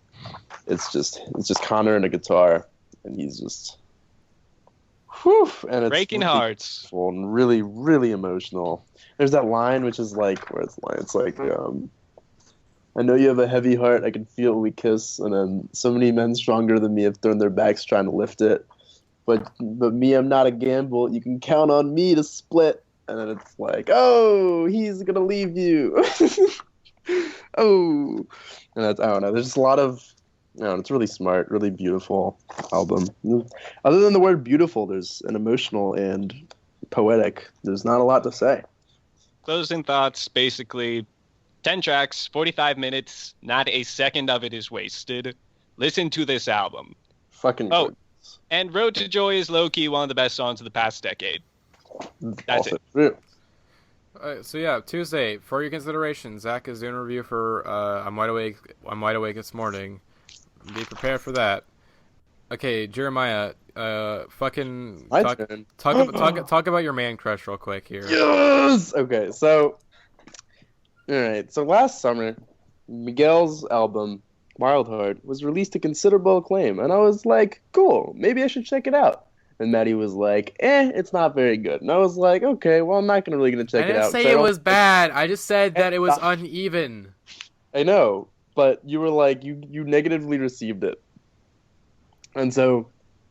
it's just Connor and a guitar, and he's just, and it's breaking really hearts and really really emotional. There's that line which is like, where's the line? It's like, I know you have a heavy heart, I can feel it when we kiss, and then so many men stronger than me have thrown their backs trying to lift it. But me, I'm not a gamble. You can count on me to split. And then it's like, oh, he's gonna leave you. Oh, and that's, I don't know. There's just a lot of, it's really smart, really beautiful album. Other than the word beautiful, there's an emotional and poetic. There's not a lot to say. Closing thoughts, basically, 10 tracks, 45 minutes. Not a second of it is wasted. Listen to this album. Fucking good. And Road to Joy is low-key one of the best songs of the past decade. That's also it. True. So yeah, Tuesday, for your consideration, Zach is doing a review for I'm Wide Awake This Morning. Be prepared for that. Okay, Jeremiah, fucking talk about your man crush real quick here. Yes! Okay, so alright, so last summer, Miguel's album Wild Heart was released to considerable acclaim, and I was like, cool, maybe I should check it out. And Matty was like, it's not very good. And I was like, okay, well, I'm not really going to check it out. I didn't say it was bad. I just said that it was uneven. I know, but you were like, you negatively received it. And then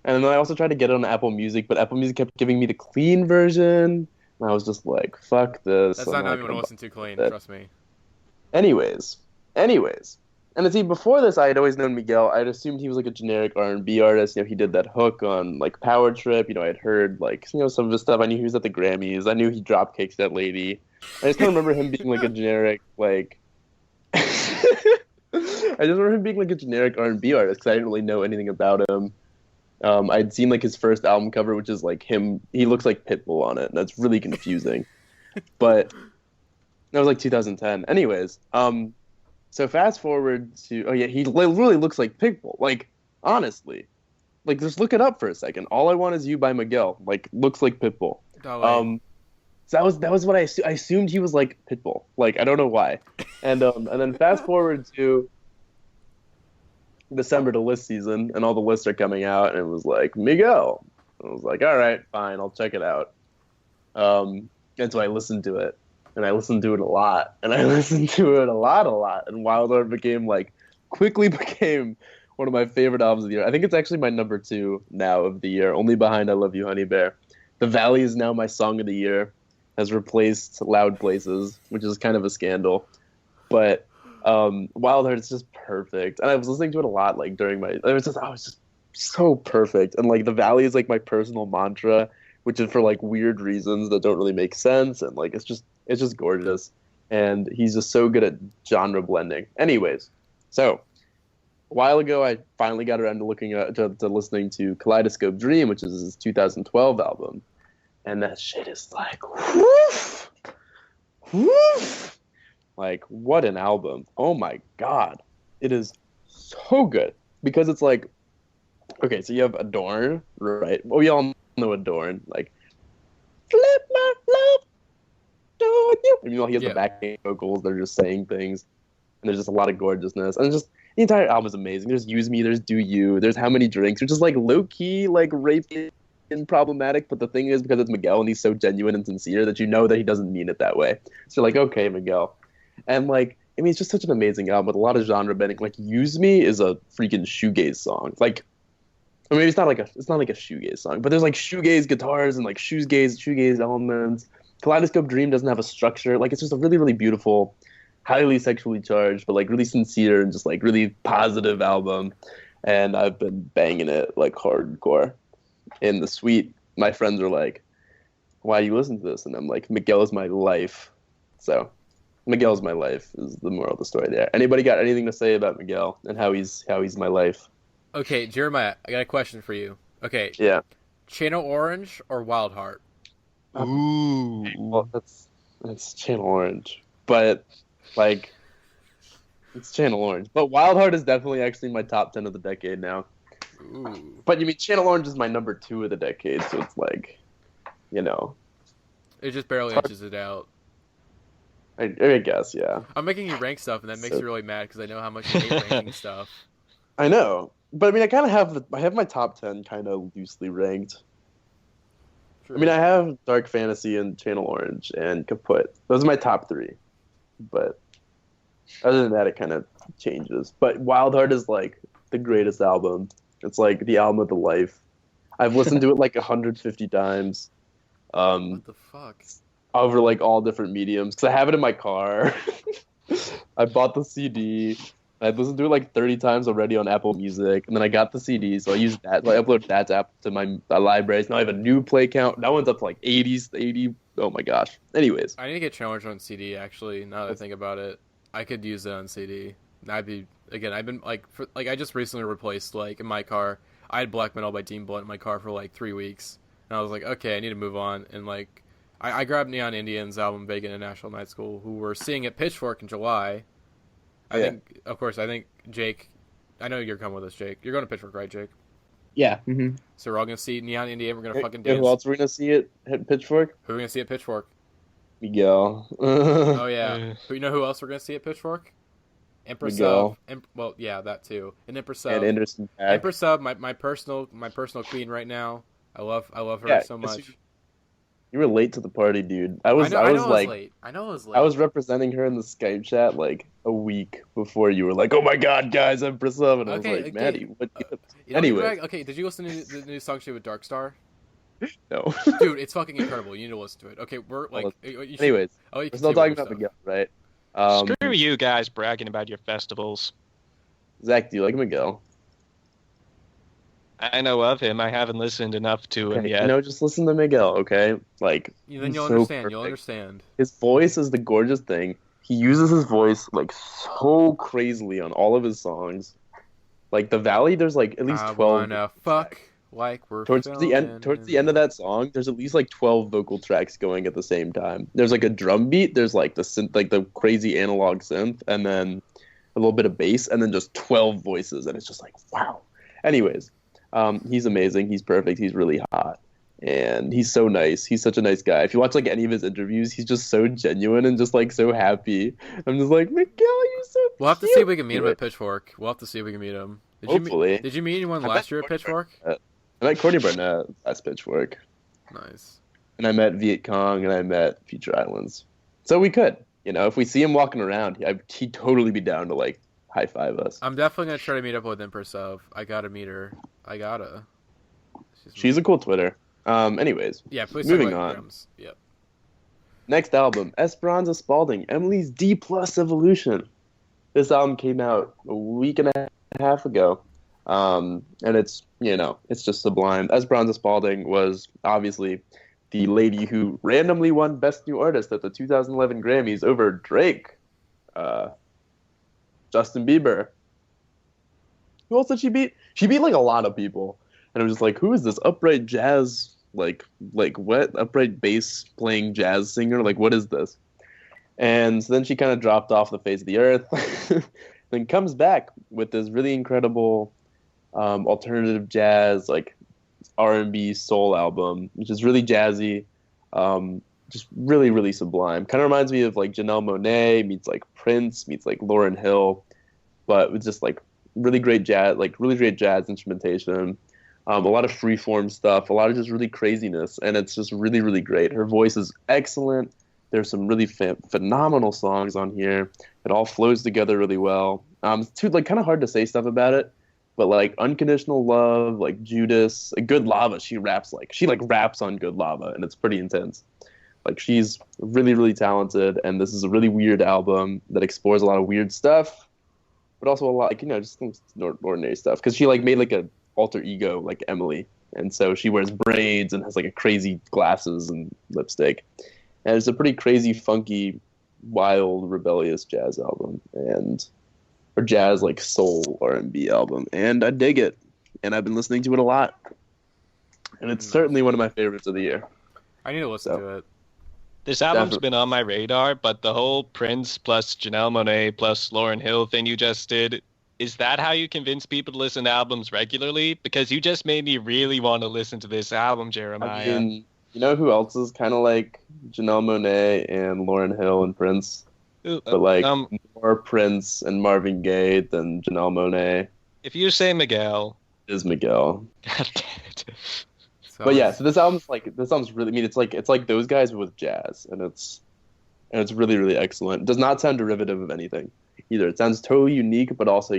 I also tried to get it on Apple Music, but Apple Music kept giving me the clean version. And I was just like, fuck this. That's not even going to listen to clean, trust me. Anyways. And see, before this, I had always known Miguel. I had assumed he was like a generic R&B artist. You know, he did that hook on like Power Trip. You know, I had heard like, you know, some of his stuff. I knew he was at the Grammys. I knew he drop kicks that lady. I just don't remember him being like a generic like. I just remember him being like a generic R&B artist because I didn't really know anything about him. I'd seen like his first album cover, which is like him. He looks like Pitbull on it, and that's really confusing. But that was like 2010. Anyways, so fast forward to, he really looks like Pitbull. Like, honestly. Like, just look it up for a second. All I Want Is You by Miguel. Like, looks like Pitbull. So that was what I assumed he was like Pitbull. Like, I don't know why. And then fast forward to December to list season, and all the lists are coming out, and it was like, Miguel. I was like, all right, fine, I'll check it out. And so I listened to it. And I listened to it a lot. And Wild Heart quickly became one of my favorite albums of the year. I think it's actually my number 2 now of the year, only behind I Love You, Honey Bear. The Valley is now my song of the year, has replaced Loud Places, which is kind of a scandal. But Wild Heart is just perfect. And I was listening to it a lot during it was just so perfect. And The Valley is my personal mantra, which is for weird reasons that don't really make sense, and it's just gorgeous. and he's just so good at genre blending. Anyways, so a while ago, I finally got around to listening to Kaleidoscope Dream, which is his 2012 album, and that shit is like, woof, woof. Like, what an album. Oh my god. It is so good. Because it's like, okay, so you have Adorn, right? Well, we all know Adorn. Like, flip my love to you. And, he has the backing vocals. They're just saying things. And there's just a lot of gorgeousness. And just, the entire album is amazing. There's Use Me, there's Do You, there's How Many Drinks, which is like low-key, like rapey and problematic. But the thing is, because it's Miguel and he's so genuine and sincere that you know that he doesn't mean it that way. So you're like, okay, Miguel. And like, I mean, it's just such an amazing album with a lot of genre bending. Like, Use Me is a freaking shoegaze song. Like, I mean, it's not like a shoegaze song, but there's like shoegaze guitars and like shoegaze elements. Kaleidoscope Dream doesn't have a structure. Like, it's just a really, really beautiful, highly sexually charged, but like really sincere and just like really positive album. And I've been banging it like hardcore. In the suite, my friends are like, "Why do you listen to this?" And I'm like, "Miguel is my life." So. Miguel's my life is the moral of the story there. Anybody got anything to say about Miguel and how he's my life? Okay, Jeremiah, I got a question for you. Okay. Yeah. Channel Orange or Wild Heart? Ooh. Well, that's Channel Orange, but like it's Channel Orange. But Wild Heart is definitely actually my top 10 of the decade now. Ooh. But you mean Channel Orange is my number 2 of the decade, so it's like, you know, it just barely edges it out. I guess, yeah. I'm making you rank stuff, and that makes you really mad because I know how much you hate ranking stuff. I know, but I mean, I kind of have my top 10 kind of loosely ranked. True. I mean, I have Dark Fantasy and Channel Orange and Kaput. Those are my top 3. But other than that, it kind of changes. But Wild Heart is like the greatest album. It's like the album of the life. I've listened to it like 150 times. What the fuck? Over like all different mediums, because I have it in my car. I bought the CD. I've listened to it like 30 times already on Apple Music, and then I got the CD, so I use that. So I upload that app to my libraries. Now I have a new play count. That one's up to like 80. Oh my gosh. Anyways, I need to get Channel Orange on CD. Actually, now that I think about it, I could use it on CD. I've been like, I just recently replaced like in my car. I had Black Metal by Dean Blunt in my car for like 3 weeks, and I was like, okay, I need to move on, and like. I grabbed Neon Indians' album Bacon in National Night School, who were seeing at Pitchfork in July. I think Jake, I know you're coming with us, Jake. You're going to Pitchfork, right, Jake? Yeah. Mm-hmm. So we're all going to see Neon Indian. We're going to fucking dance. Who else are we going to see at Pitchfork? Who are we going to see at Pitchfork? Miguel. Oh, yeah. You know who else we're going to see at Pitchfork? Empress Miguel. Well, yeah, that too. And Empress And Anderson Paak. Empress Sub, my personal queen right now. I love her so much. You were late to the party, dude. I was late. I know I was late. I was representing her in the Skype chat like a week before you were like, "Oh my god, guys, I'm Priscilla," and I was like, "Matty, what?" Anyway, okay, did you listen to the new song she did with Dark Star? No, dude, it's fucking incredible. You need to listen to it. Okay, we're like, anyways, we're still talking about Miguel, right? Screw you guys bragging about your festivals. Zach, do you like Miguel? I know of him. I haven't listened enough to him yet. Just listen to Miguel, okay? Like, then you'll understand. You'll understand. His voice is the gorgeous thing. He uses his voice like so crazily on all of his songs. Like The Valley, there's like at least 12. Wanna fuck like we're towards the end of that song, there's at least like 12 vocal tracks going at the same time. There's like a drum beat. There's like the synth, like the crazy analog synth, and then a little bit of bass, and then just 12 voices, and it's just like wow. Anyways. He's amazing. He's perfect. He's really hot. And he's so nice. He's such a nice guy. If you watch like any of his interviews, he's just so genuine and just like so happy. I'm just like, Miguel, you're so We'll have to see if we can meet him at Pitchfork. We'll have to see if we can meet him. Hopefully. Did you meet anyone last year at Pitchfork? I met Courtney Barnett last Pitchfork. Nice. And I met Viet Cong and I met Future Islands. So we could. If we see him walking around, he'd totally be down to like high five us. I'm definitely going to try to meet up with Empress Of. I got to meet her. I gotta. She's a cool Twitter. Anyways. Yeah, please moving on. Grams. Yep. Next album, Esperanza Spalding, Emily's D+ Evolution. This album came out a week and a half ago. And it's just sublime. Esperanza Spalding was obviously the lady who randomly won Best New Artist at the 2011 Grammys over Drake, Justin Bieber. Who else did she beat? She beat like a lot of people, and it was just like, who is this upright jazz, like what upright bass playing jazz singer? Like, what is this? And so then she kind of dropped off the face of the earth, then comes back with this really incredible alternative jazz, like R&B soul album, which is really jazzy, just really, really sublime. Kind of reminds me of like Janelle Monáe meets like Prince meets like Lauryn Hill, but with just like really great jazz instrumentation, a lot of freeform stuff, a lot of just really craziness, and it's just really, really great. Her voice is excellent. There's some really phenomenal songs on here. It all flows together really well. It's too like kind of hard to say stuff about it, but like Unconditional Love, like Judas, Good Lava, she raps on Good Lava, and it's pretty intense. Like, she's really, really talented, and this is a really weird album that explores a lot of weird stuff, but also a lot, like, just ordinary stuff. Because she like made like a alter ego like Emily, and so she wears braids and has like a crazy glasses and lipstick, and it's a pretty crazy, funky, wild, rebellious jazz album, or jazz like soul R&B album, and I dig it, and I've been listening to it a lot, and it's certainly one of my favorites of the year. I need to listen to it. This album's been on my radar, but the whole Prince plus Janelle Monáe plus Lauryn Hill thing you just did, is that how you convince people to listen to albums regularly? Because you just made me really want to listen to this album, Jeremiah. I mean, you know who else is kind of like Janelle Monáe and Lauryn Hill and Prince? But like more Prince and Marvin Gaye than Janelle Monáe. If you say Miguel. Is Miguel. God damn it. But yeah, so this album's really, I mean, it's like those guys with jazz, and it's really, really excellent. It does not sound derivative of anything either. It sounds totally unique, but also,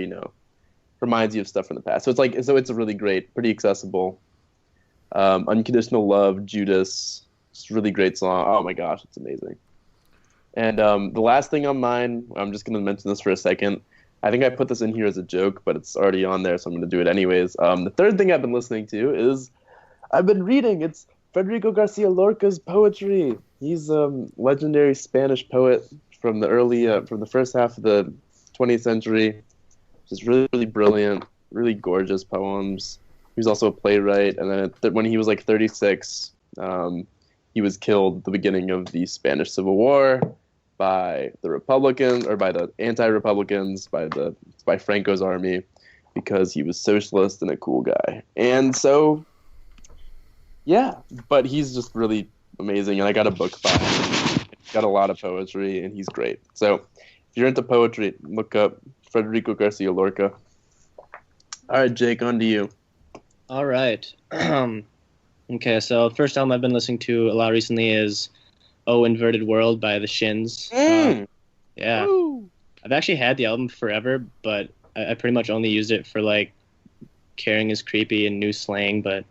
reminds you of stuff from the past. So it's a really great, pretty accessible. Unconditional Love, Judas, it's a really great song. Oh my gosh, it's amazing. And the last thing on mine, I'm just going to mention this for a second. I think I put this in here as a joke, but it's already on there, so I'm going to do it anyways. The third thing I've been listening to is I've been reading. It's Federico Garcia Lorca's poetry. He's a legendary Spanish poet from the first half of the 20th century. Just really, really brilliant, really gorgeous poems. He was also a playwright, and then when he was like 36, he was killed at the beginning of the Spanish Civil War by the Republicans, or by the anti-Republicans, by Franco's army, because he was socialist and a cool guy. And so, yeah, but he's just really amazing, and I got a book by him. He's got a lot of poetry, and he's great. So if you're into poetry, look up Federico Garcia Lorca. All right, Jake, on to you. All right. Okay, so first album I've been listening to a lot recently is Oh Inverted World by The Shins. Yeah. Woo. I've actually had the album forever, but I pretty much only used it for like Caring is Creepy and new slang, but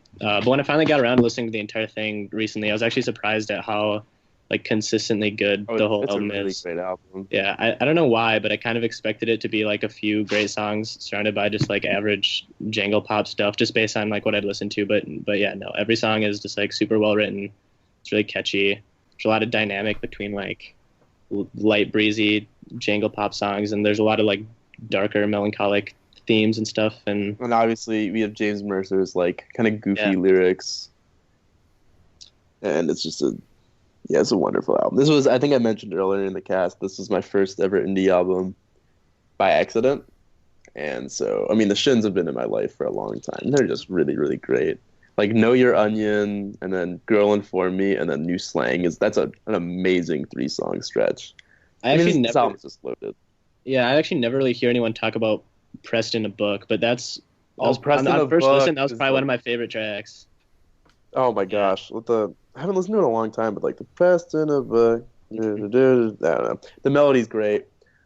when I finally got around to listening to the entire thing recently, I was actually surprised at how like consistently good the whole album is. It's a really great album. Yeah, I don't know why, but I kind of expected it to be like a few great songs surrounded by just like average jangle pop stuff, just based on like what I'd listened to. But yeah, no, every song is just like super well written. It's really catchy. There's a lot of dynamic between like light breezy jangle pop songs, and there's a lot of like darker melancholic themes and stuff. And obviously we have James Mercer's like kind of goofy lyrics, and it's just it's a wonderful album. This was, I think I mentioned earlier in the cast, this was my first ever indie album by accident. And so, I mean, the Shins have been in my life for a long time. They're just really, really great. Like Know Your Onion, and then Girl Inform Me, and then New Slang. That's an amazing 3-song stretch. This album's just loaded. Yeah, I actually never really hear anyone talk about Pressed in a Book, but on first listen, that was probably one of my favorite tracks. Oh my gosh. I haven't listened to it in a long time, but like the Pressed in a Book, I don't know. The melody's great.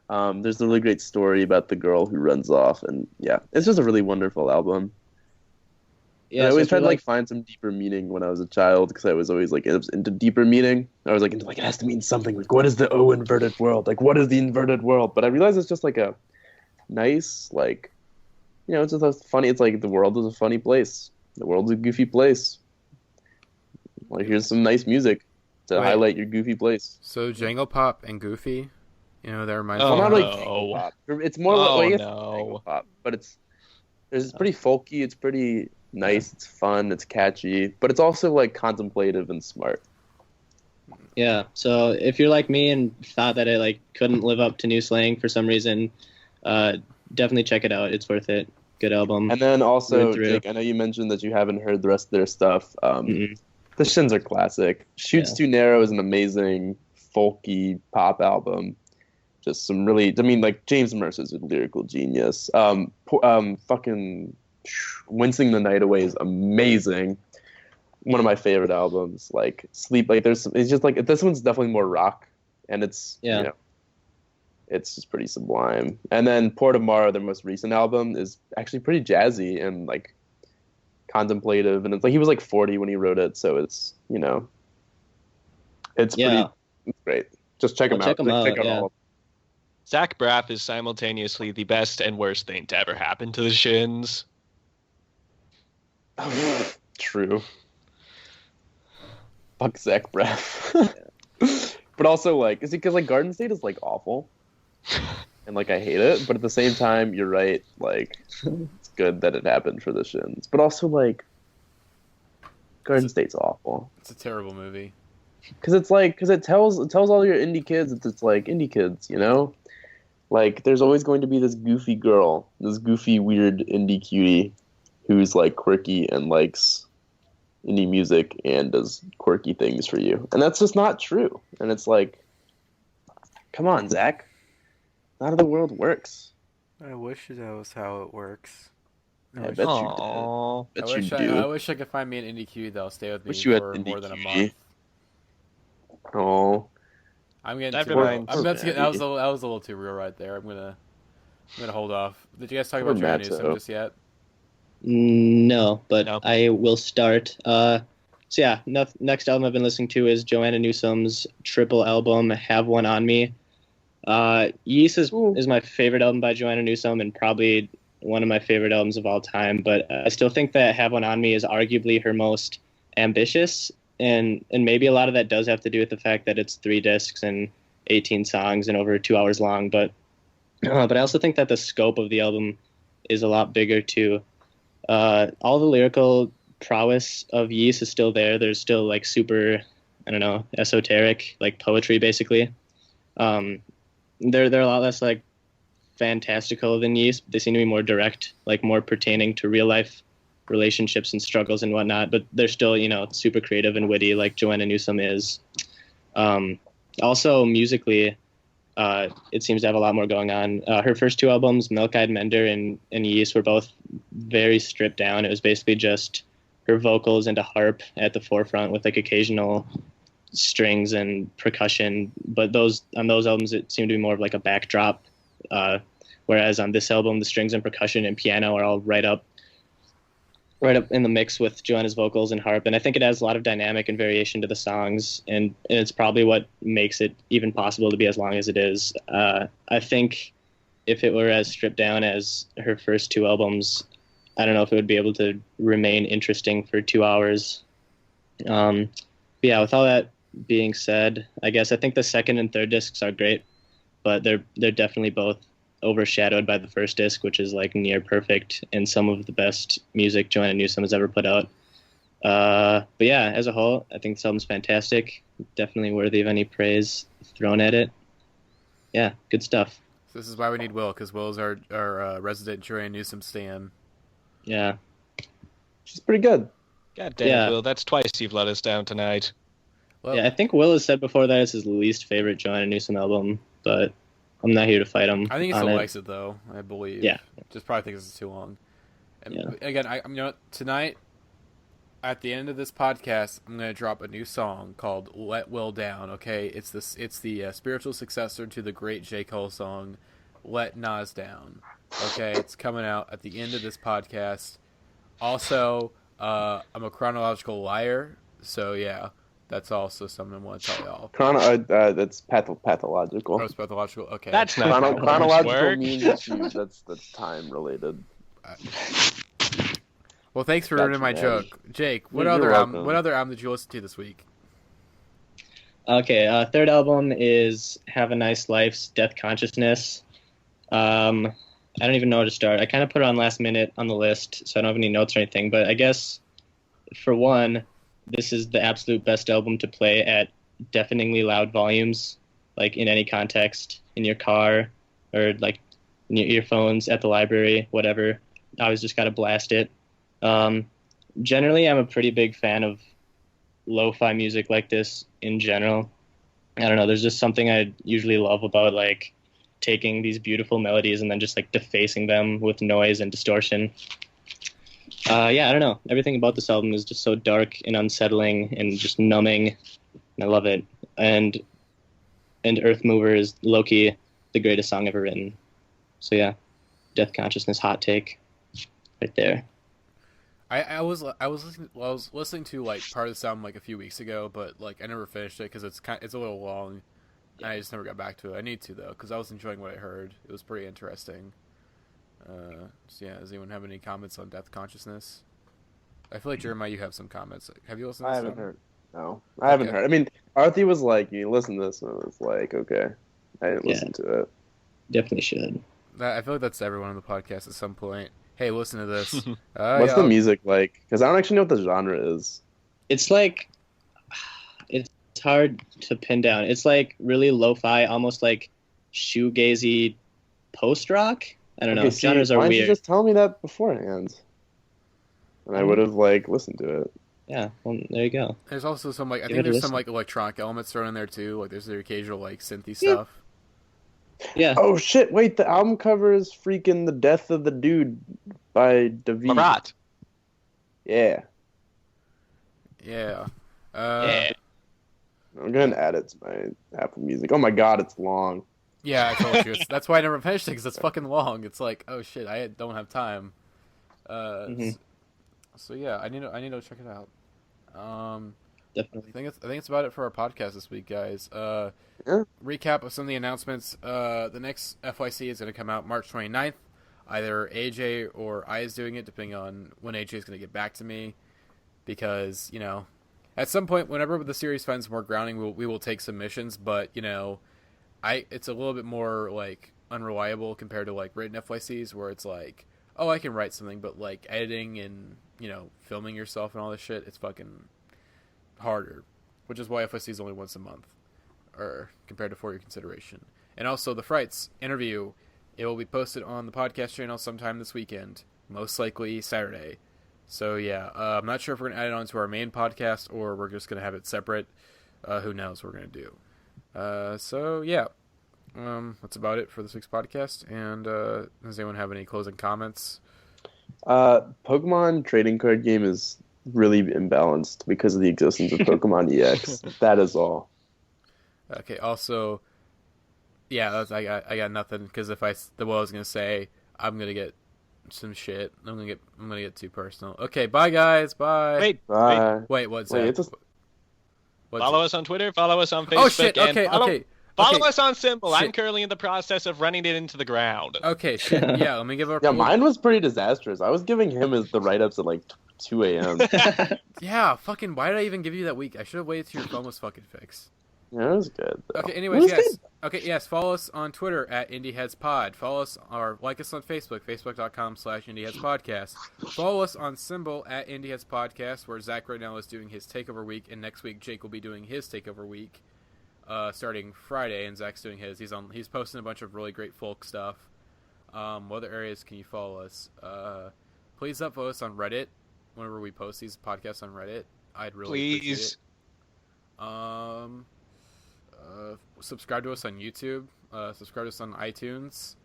There's a really great story about the girl who runs off, and yeah, it's just a really wonderful album. Yeah, I always tried to like find some deeper meaning when I was a child, because I was always like into deeper meaning. I was like into like, it has to mean something. Like, what is the O inverted world? Like, what is the inverted world? But I realized it's just like a nice, like, it's just funny. It's like the world is a funny place. The world's a goofy place. Like, here's some nice music to highlight your goofy place. So Jangle Pop and Goofy, that reminds Oh, me. Well, not of- like Jangle Pop. It's more like Jangle Pop, but it's pretty folky. It's pretty nice. It's fun. It's catchy, but it's also like contemplative and smart. Yeah. So if you're like me and thought that it like couldn't live up to New Slang for some reason, definitely check it out. It's worth it. Good album. And then also, Through. Jake, I know you mentioned that you haven't heard the rest of their stuff. The Shins are classic. Shoots Too Narrow is an amazing folky pop album. Just some really, I mean, like James Mercer's a lyrical genius. Fucking Wincing the Night Away is amazing. One of my favorite albums. Like Sleep, like it's just like this one's definitely more rock, and it's it's just pretty sublime. And then Pour Tomorrow, their most recent album, is actually pretty jazzy and like contemplative, and it's like he was like 40 when he wrote it, so it's it's great. Just check him out. Check 'em out, Check out yeah. all of Zach Braff is simultaneously the best and worst thing to ever happen to the Shins. them. True. Fuck Zach Braff. But also, like, is it because like Garden State is like awful, and like I hate it, but at the same time, you're right. Like, it's good that it happened for the Shins, but also like, Garden State's awful. It's a terrible movie. Because it tells all your indie kids it's like indie kids, like there's always going to be this goofy girl, this goofy weird indie cutie, who's like quirky and likes indie music and does quirky things for you, and that's just not true. And it's like, come on, Zach, not how the world works. I wish that was how it works. I bet you Aww. did. I Bet wish you I do. wish I could find me an indie cutie that'll stay with me Wish you had for indie more than a cutie. month. Oh, I'm getting That too reminds- I'm about to get, that was Matty. a little too real right there. I'm gonna hold off. Did you guys talk Poor about Joanna Matto. Newsom just yet? No, but No. I will start. So yeah, next album I've been listening to is Joanna Newsom's triple album, Have One on Me. Yeast is my favorite album by Joanna Newsom and probably one of my favorite albums of all time. But I still think that Have One on Me is arguably her most ambitious, and maybe a lot of that does have to do with the fact that it's 3 discs and 18 songs and over 2 hours long. But I also think that the scope of the album is a lot bigger too. All the lyrical prowess of Yeast is still there. There's still like super, I don't know, esoteric, like poetry basically. They're a lot less like fantastical than Yeast. They seem to be more direct, like more pertaining to real life relationships and struggles and whatnot. But they're still, super creative and witty, like Joanna Newsom is. Also musically, it seems to have a lot more going on. Her first 2 albums, Milk Eyed Mender and Yeast, were both very stripped down. It was basically just her vocals and a harp at the forefront with like occasional strings and percussion. But on those albums, it seemed to be more of like a backdrop. Whereas on this album, the strings and percussion and piano are all right up in the mix with Joanna's vocals and harp. And I think it adds a lot of dynamic and variation to the songs. And it's probably what makes it even possible to be as long as it is. I think if it were as stripped down as her first 2 albums, I don't know if it would be able to remain interesting for 2 hours. But yeah, with all that being said, I guess I think the second and third discs are great, but they're definitely both overshadowed by the first disc, which is like near perfect and some of the best music Joanna Newsom has ever put out. But yeah, as a whole, I think this album's fantastic. Definitely worthy of any praise thrown at it. Yeah, good stuff. So this is why we need Will, because Will's our resident Joanna Newsom stan. Yeah. she's pretty good. God damn, Yeah. Will, that's twice you've let us down tonight. Well, Yeah, I think Will has said before that it's his least favorite Joanna Newsom album, but I'm not here to fight him. I think he on still it. likes it though. I believe. Yeah. Just probably thinks it's too long. And Yeah. again, tonight, at the end of this podcast, I'm gonna drop a new song called "Let Will Down." Okay, it's the spiritual successor to the great J. Cole song "Let Nas Down." Okay, it's coming out at the end of this podcast. Also, I'm a chronological liar, so yeah, that's also something I want to tell y'all. That's pathological. Oh, it's pathological. Okay, That's not how words Chronological work. means that's time related. Well, Well, thanks for Gotcha, ruining my man. joke. Jake, what You're other welcome. album did you listen to this week? Okay, third album is Have a Nice Life's Death Consciousness. I don't even know where to start. I kind of put it on last minute on the list, so I don't have any notes or anything. But I guess, for one, this is the absolute best album to play at deafeningly loud volumes, like in any context, in your car or like in your earphones at the library, whatever. I always just got to blast it. Generally, I'm a pretty big fan of lo-fi music like this in general. I don't know, there's just something I usually love about like taking these beautiful melodies and then just like defacing them with noise and distortion. Yeah, I don't know. Everything about this album is just so dark and unsettling and just numbing. And I love it. And Earth Mover is low-key the greatest song ever written. So yeah, Death Consciousness hot take right there. I was listening to like part of this album like a few weeks ago, but like I never finished it because it's a little long. And I just never got back to it. I need to though because I was enjoying what I heard. It was pretty interesting. So yeah, does anyone have any comments on Death Consciousness? I feel like Jeremiah, you have some comments. Have you listened to I this haven't album? heard. No, I haven't Okay. heard. I mean, Arthi was like, "You listen to this," and I was like, "Okay." I didn't listen to it. Definitely should. I feel like that's everyone on the podcast at some point. Hey, listen to this. What's the music like? Because I don't actually know what the genre is. It's like, it's hard to pin down. It's like really lo-fi, almost like shoegazy post-rock. I don't know. Okay, see, Genres are why didn't you weird. just tell me that beforehand? And I would have like listened to it. Yeah, well, there you go. There's also some like I Give think it a there's some listen. like electronic elements thrown in there too. Like there's the occasional like synthy Yeah. stuff. Yeah. Oh shit! Wait, the album cover is freaking "The Death of the Dude" by David. Marat. Yeah, Yeah. Yeah. I'm gonna add it to my Apple Music. Oh my god, it's long. Yeah, I told you. That's why I never finished it because it's fucking long. It's like, oh shit, I don't have time. Mhm. So yeah, I need to check it out. I Definitely. think it's about it for our podcast this week, guys. Yeah. Recap of some of the announcements. The next FYC is going to come out March 29th. Either AJ or I is doing it, depending on when AJ is going to get back to me. Because, you know, at some point, whenever the series finds more grounding, we will take submissions. But, you know, it's a little bit more, like, unreliable compared to, like, written FYCs where it's like, oh, I can write something, but, like, editing and, you know, filming yourself and all this shit, it's fucking harder, which is why FYC is only once a month, or compared to For Your Consideration. And also the Frights interview, it will be posted on the podcast channel sometime this weekend, most likely Saturday. So yeah, I'm not sure if we're gonna add it onto our main podcast or we're just gonna have it separate. Who knows what we're gonna do. So yeah, that's about it for this week's podcast. And does anyone have any closing comments? Pokemon trading card game is really imbalanced because of the existence of Pokemon EX. That is all. Okay. Also, yeah, I got nothing because what I was gonna say, I'm gonna get some shit. I'm gonna get too personal. Okay, bye guys. Bye. Wait, Bye. Wait. What's Wait, that? it's What's follow us on Twitter, follow us on Facebook. Oh shit. and Okay. follow, Okay. Follow us on Symbol. I'm Shit. currently in the process of running it into the ground. Okay. Shit. Yeah. Let me give a Yeah, mine was pretty disastrous. I was giving him the write-ups at like 2 a.m. Yeah. Fucking. Why did I even give you that week? I should have waited till your phone was fucking fixed. Yeah, it was good. Though. Okay. It Anyways, was yes. good. Okay. Yes. Follow us on Twitter at IndieheadsPod. Follow us or like us on Facebook. Facebook.com/IndieheadsPodcast. Follow us on Symbol at IndieheadsPodcast, where Zach right now is doing his takeover week, and next week Jake will be doing his takeover week. Starting Friday, and Zach's doing his. He's posting a bunch of really great folk stuff. What other areas can you follow us? Please upvote us on Reddit whenever we post these podcasts on Reddit. I'd really appreciate it. Subscribe to us on YouTube. Subscribe to us on iTunes.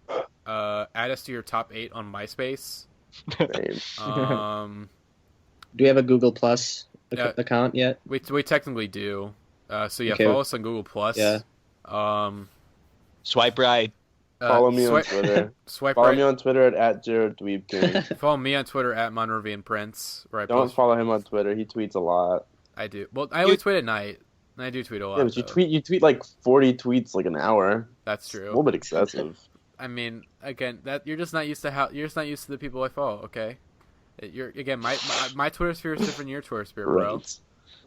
Add us to your top 8 on MySpace. Same. Do we have a Google Plus account yet? We technically do. So yeah, Okay. follow us on Google Plus. Yeah. Swipe right. Follow me on swipe, Twitter. Swipe Follow right. me on Twitter at JaredDweebKing. Follow me on Twitter at Monrovian Prince. Where I Don't post. follow him on Twitter. He tweets a lot. I do. Well, I only tweet at night. And I do tweet a lot. Yeah, but you though. tweet like 40 tweets like an hour. That's It's a true. little bit excessive. I mean, again, that you're just not used to the people I follow. Okay. You're again, my Twitter sphere is different than your Twitter sphere, bro. Right.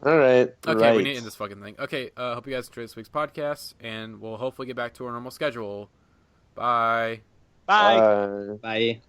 All right. Okay, right. we need to end this fucking thing. Okay, hope you guys enjoyed this week's podcast, and we'll hopefully get back to our normal schedule. Bye. Bye. Bye.